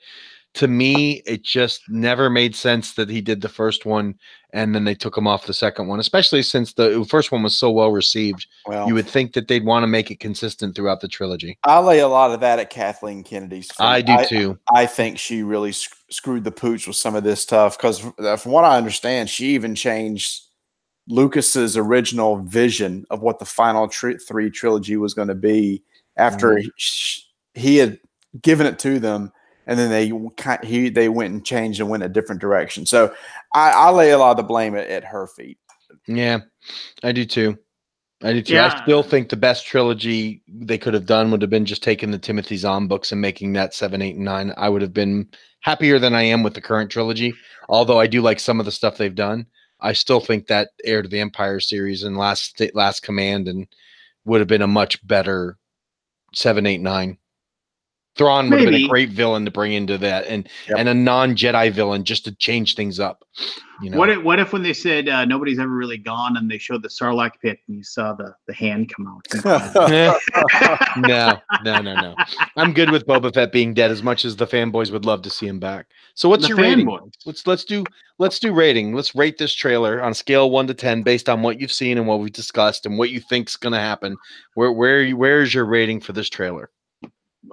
to me, it just never made sense that he did the first one and then they took him off the second one, especially since the first one was so well received. Well, you would think that they'd want to make it consistent throughout the trilogy. I lay a lot of that at Kathleen Kennedy's feet. I do too. I think she really screwed the pooch with some of this stuff, because from what I understand, she even changed Lucas's original vision of what the final 3 trilogy was going to be after he had given it to them. And then they went and changed and went a different direction. So I lay a lot of the blame at her feet. Yeah, I do too. Yeah. I still think the best trilogy they could have done would have been just taking the Timothy Zahn books and making that 7, 8, and 9. I would have been happier than I am with the current trilogy. Although I do like some of the stuff they've done, I still think that Heir to the Empire series and Last Command and would have been a much better 7, 8, 9. Thrawn would have been a great villain to bring into that, and a non-Jedi villain just to change things up. What if when they said nobody's ever really gone, and they showed the Sarlacc pit and you saw the hand come out? No. I'm good with Boba Fett being dead, as much as the fanboys would love to see him back. So what's your rating? Let's do rating. Let's rate this trailer on a scale of 1 to 10 based on what you've seen and what we've discussed and what you think's going to happen. Where is your rating for this trailer?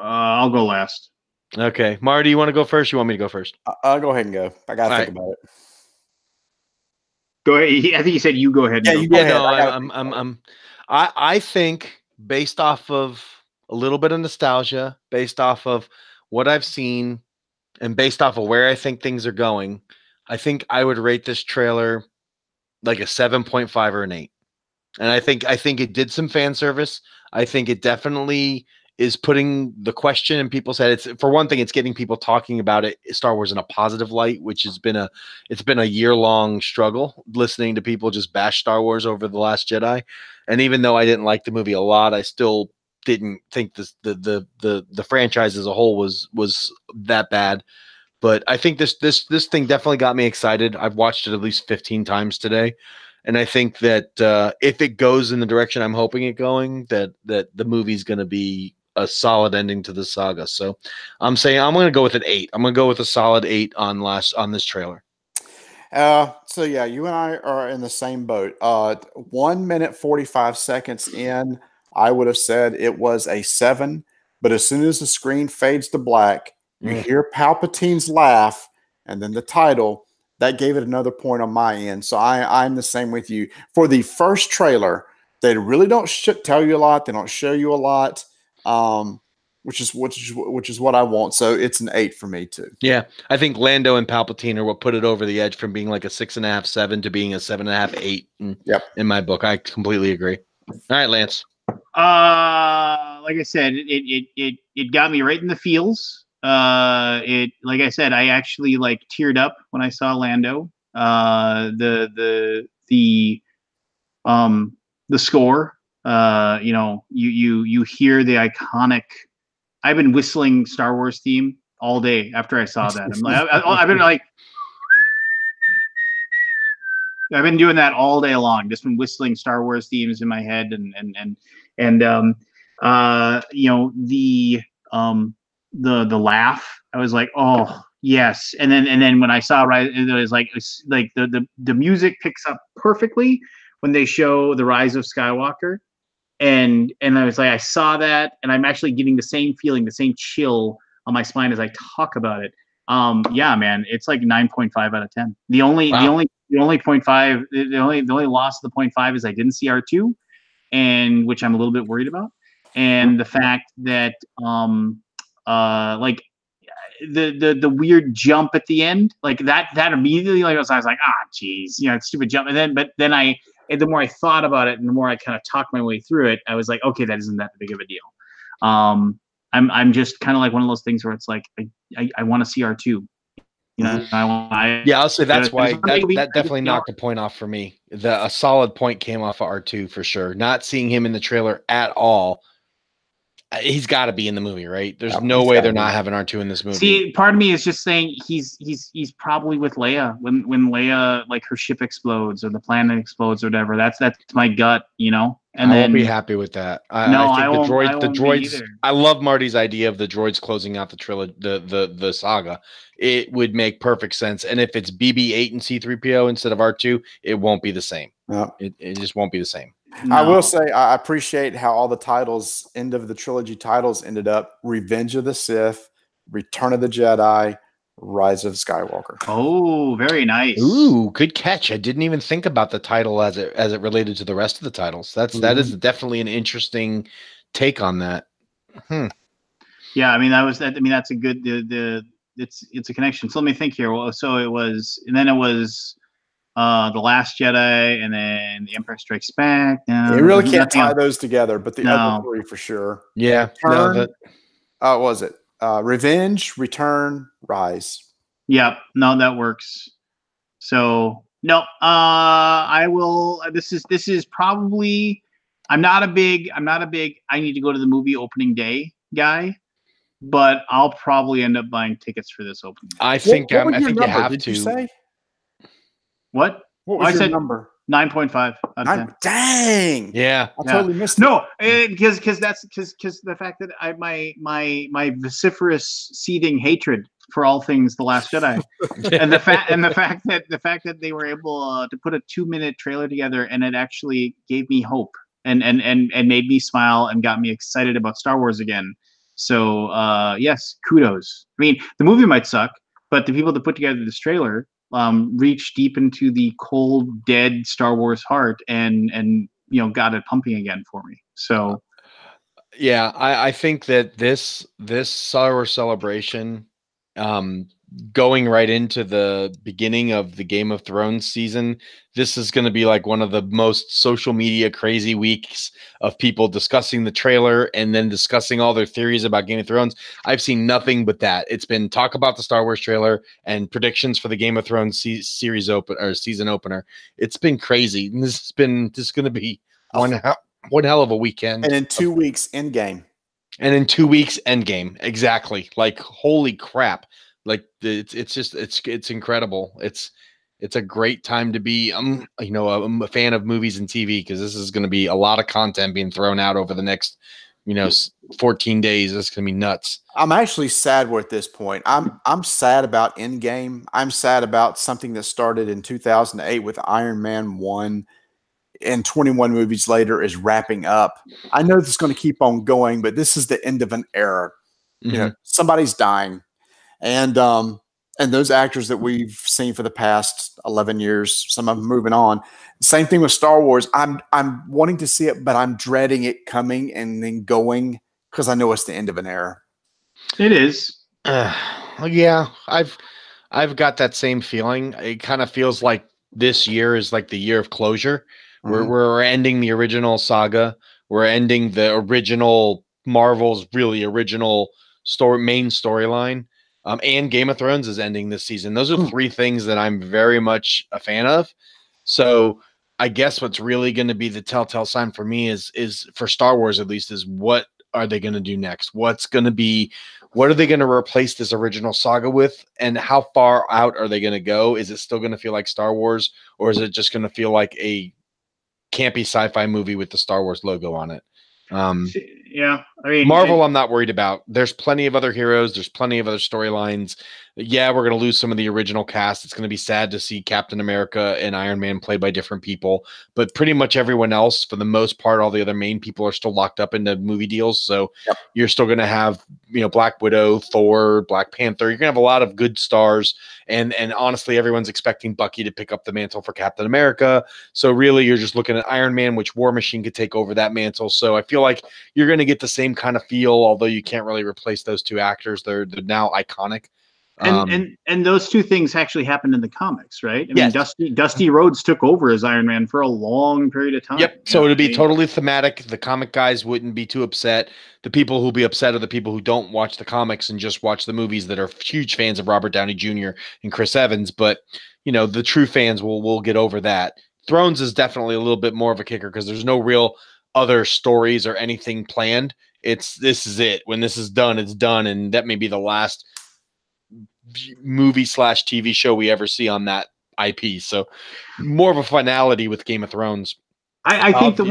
I'll go last. Okay, Marty, you want to go first? You want me to go first? I'll go ahead and go. I gotta think about it. Go ahead. I think you said you go ahead. Yeah, you go ahead. No, I think based off of a little bit of nostalgia, based off of what I've seen, and based off of where I think things are going, I think I would rate this trailer like a 7.5 or an 8. And I think it did some fan service. I think it definitely is putting the question in people's head. It's, for one thing, it's getting people talking about it, Star Wars, in a positive light, which has been a year-long struggle, listening to people just bash Star Wars over The Last Jedi. And even though I didn't like the movie a lot, I still didn't think the franchise as a whole was that bad. But I think this thing definitely got me excited. I've watched it at least 15 times today. And I think that if it goes in the direction I'm hoping it going, that the movie's going to be a solid ending to the saga. So I'm saying I'm going to go with an 8. I'm going to go with a solid 8 on this trailer. So yeah, you and I are in the same boat. 1 minute 45 seconds in, I would have said it was a 7. But as soon as the screen fades to black, you hear Palpatine's laugh, and then the title. that gave it another point on my end. So I'm the same with you. For the first trailer, they really don't tell you a lot. They don't show you a lot, which is what I want. So it's an 8 for me too. Yeah, I think Lando and Palpatine are what put it over the edge from being like a 6.5, 7 to being a 7.5, 8. Yep. In my book, I completely agree. All right, Lance. Like I said, it got me right in the feels. Like I said, I actually like teared up when I saw Lando. The score. You hear the iconic. I've been whistling Star Wars theme all day after I saw that. I've been doing that all day long. Just been whistling Star Wars themes in my head, the laugh. I was like, oh yes. And then when I saw it was like the music picks up perfectly when they show the rise of Skywalker, and I was like, I saw that, and I'm actually getting the same feeling, the same chill on my spine as I talk about it. Yeah, man, it's like 9.5 out of 10. The only 0.5, the only loss of the 0.5 is I didn't see R2, and which I'm a little bit worried about, and the fact that like the weird jump at the end, like that immediately, like I was like, geez, stupid jump, and then the more I thought about it and the more I kind of talked my way through it, I was like, okay, that isn't that big of a deal. I'm just kind of like one of those things where it's like I want to see R2. I'll say that's why that definitely knocked a point off for me. A solid point came off of R2 for sure. Not seeing him in the trailer at all. He's got to be in the movie, right? There's no way they're not having R2 in this movie. See, part of me is just saying he's probably with Leia when Leia, like, her ship explodes or the planet explodes or whatever. That's my gut, And I won't be happy with that. I think the droids. I love Marty's idea of the droids closing out the trilogy, the saga. It would make perfect sense. And if it's BB-8 and C-3PO instead of R2, it won't be the same. No. It just won't be the same. No. I will say I appreciate how all the titles, end of the trilogy titles, ended up: Revenge of the Sith, Return of the Jedi, Rise of Skywalker. Oh, very nice. Ooh, good catch. I didn't even think about the title as it related to the rest of the titles. That is definitely an interesting take on that. Yeah, that's a good it's a connection. So let me think here. Well, so it was, and then it was The Last Jedi, and then The Empire Strikes Back. You really can't tie those together, but the other three for sure. Yeah. Was it Revenge, Return, Rise? Yep. No, that works. So no, I will. This is probably. I'm not a big. I need to go to the movie opening day guy, but I'll probably end up buying tickets for this opening day. I think you have Did to. You say? What? What was your number? 9.5. Dang. Yeah. I totally missed it. No, because the fact that my vociferous seething hatred for all things The Last Jedi, and the fact that they were able to put a 2-minute trailer together, and it actually gave me hope and made me smile and got me excited about Star Wars again. So yes, kudos. The movie might suck, but the people that put together this trailer reached deep into the cold, dead Star Wars heart and got it pumping again for me. So yeah, I think that this Star Wars celebration, going right into the beginning of the Game of Thrones season, this is going to be like one of the most social media crazy weeks of people discussing the trailer and then discussing all their theories about Game of Thrones. I've seen nothing but that. It's been talk about the Star Wars trailer and predictions for the Game of Thrones season opener. It's been crazy. And this is going to be one hell of a weekend. And in 2 weeks, Endgame. And in 2 weeks, Endgame. Exactly. Like, holy crap. Like, it's incredible. It's a great time to be, I'm a fan of movies and TV, because this is going to be a lot of content being thrown out over the next, 14 days. It's going to be nuts. I'm actually sad we're at this point. I'm sad about Endgame. I'm sad about something that started in 2008 with Iron Man 1. And 21 movies later is wrapping up. I know this is going to keep on going, but this is the end of an era. Somebody's dying. And And those actors that we've seen for the past 11 years, some of them moving on. Same thing with Star Wars. I'm wanting to see it, but I'm dreading it coming and then going because I know it's the end of an era. It is. Yeah, I've got that same feeling. It kind of feels like this year is like the year of closure. We're ending the original saga. We're ending the original Marvel's really original main storyline. And Game of Thrones is ending this season. Those are three things that I'm very much a fan of. So I guess what's really going to be the telltale sign for me is for Star Wars at least is what are they going to do next? What are they going to replace this original saga with? And how far out are they going to go? Is it still going to feel like Star Wars, or is it just going to feel like a campy sci-fi movie with the Star Wars logo on it? Yeah, I mean, Marvel, I'm not worried about. There's plenty of other heroes. There's plenty of other storylines. Yeah, we're going to lose some of the original cast. It's going to be sad to see Captain America and Iron Man played by different people, but pretty much everyone else, for the most part, all the other main people are still locked up into movie deals. So you're still going to have, Black Widow, Thor, Black Panther. You're going to have a lot of good stars. And honestly, everyone's expecting Bucky to pick up the mantle for Captain America. So really, you're just looking at Iron Man, which War Machine could take over that mantle. So I feel like you're going to get the same kind of feel, although you can't really replace those two actors. They're now iconic. And those two things actually happened in the comics, right? I mean, Yes. Dusty Rhodes took over as Iron Man for a long period of time. Yep. So it'd be totally thematic. The comic guys wouldn't be too upset. The people who'll be upset are the people who don't watch the comics and just watch the movies that are huge fans of Robert Downey Jr. and Chris Evans. But the true fans will get over that. Thrones is definitely a little bit more of a kicker because there's no real other stories or anything planned. This is it. When this is done, it's done, and that may be the last movie/TV show we ever see on that IP. So more of a finality with Game of Thrones. I think the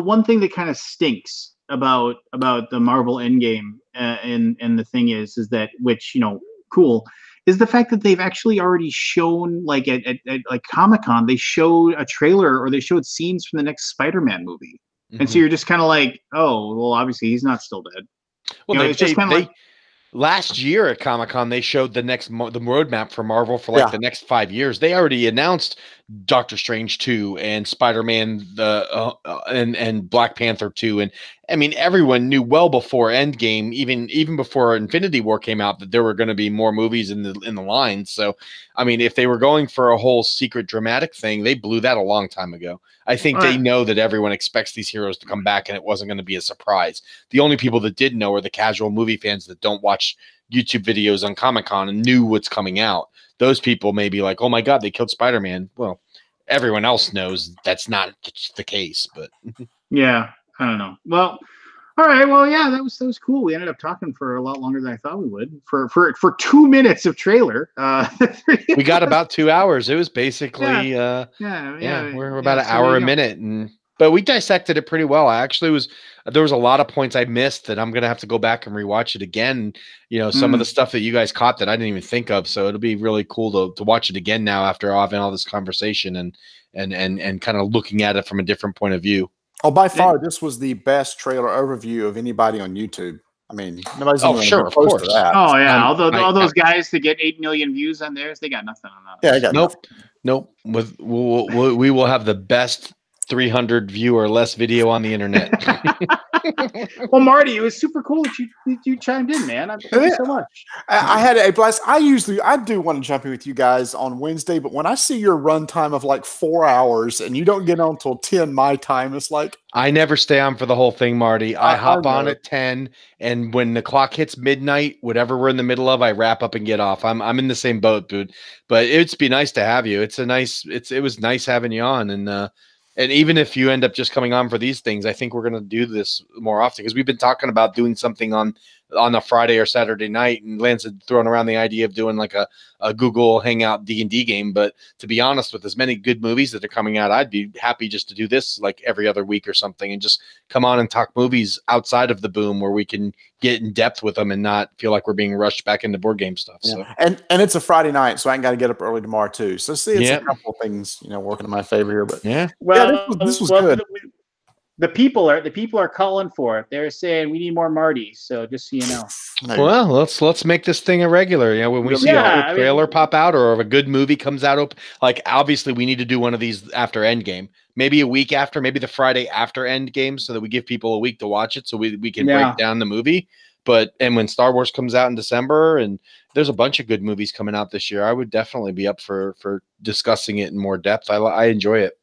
one thing that kind of stinks about the Marvel Endgame and the thing is that, which cool, is the fact that they've actually already shown, like at like Comic-Con, they showed a trailer or they showed scenes from the next Spider-Man movie. And so you're just kind of like, oh, well, obviously he's not still dead. Well, it's just kind of like last year at Comic-Con, they showed the roadmap for Marvel for the next 5 years. They already announced Doctor Strange 2 and Spider-Man and Black Panther 2. And I mean, everyone knew well before Endgame, even before Infinity War came out, that there were going to be more movies in the line. So, I mean, if they were going for a whole secret dramatic thing, they blew that a long time ago. I think they know that everyone expects these heroes to come back, and it wasn't going to be a surprise. The only people that did know are the casual movie fans that don't watch YouTube videos on Comic-Con and knew what's coming out. Those people may be like, oh my God, they killed Spider-Man. Well, everyone else knows that's not the case, but yeah, I don't know. Well, all right. Well, yeah, that was cool. We ended up talking for a lot longer than I thought we would for 2 minutes of trailer. We got about 2 hours. It was basically we're about an hour a minute, but we dissected it pretty well. There was a lot of points I missed that I'm gonna have to go back and rewatch it again. Some of the stuff that you guys caught that I didn't even think of. So it'll be really cool to watch it again now after having all this conversation and kind of looking at it from a different point of view. Oh, by far, this was the best trailer overview of anybody on YouTube. I mean, nobody's sure, of course. That. Oh yeah, all those guys that get 8 million views on theirs, they got nothing on that. Yeah, I got nope. We will have the best 300 view or less video on the internet. Well, Marty, it was super cool that you chimed in, man. Thank you so much. I had a blast. I do want to jump in with you guys on Wednesday, but when I see your run time of like 4 hours and you don't get on till 10 my time, it's like I never stay on for the whole thing, Marty. I hop on at 10, and when the clock hits midnight, whatever we're in the middle of, I wrap up and get off. I'm in the same boat, dude. But it'd be nice to have you. It was nice having you on, and even if you end up just coming on for these things, I think we're going to do this more often because we've been talking about doing something on a Friday or Saturday night, and Lance had thrown around the idea of doing like a Google Hangout D&D game. But to be honest, with as many good movies that are coming out, I'd be happy just to do this like every other week or something and just come on and talk movies outside of the boom where we can get in depth with them and not feel like we're being rushed back into board game stuff. Yeah. So and it's a Friday night, so I ain't got to get up early tomorrow too. So it's a couple of things, working in my favor here. But well, this was good. The people are calling for it. They're saying we need more Marty. So just so you know. Well, let's make this thing a regular. You know, when we see a cool trailer pop out or if a good movie comes out, like obviously we need to do one of these after Endgame, maybe a week after, maybe the Friday after Endgame, so that we give people a week to watch it, so we can break down the movie. And when Star Wars comes out in December, and there's a bunch of good movies coming out this year, I would definitely be up for discussing it in more depth. I enjoy it.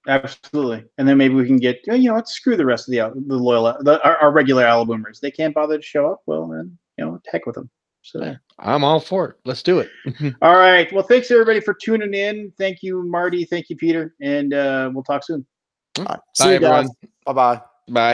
Absolutely, and then maybe we can get let's screw the rest of our regular Alaboomers. They can't bother to show up. Well, then heck with them. So I'm all for it. Let's do it. All right. Well, thanks everybody for tuning in. Thank you, Marty. Thank you, Peter, and we'll talk soon. All right. See you guys. Bye-bye. Bye.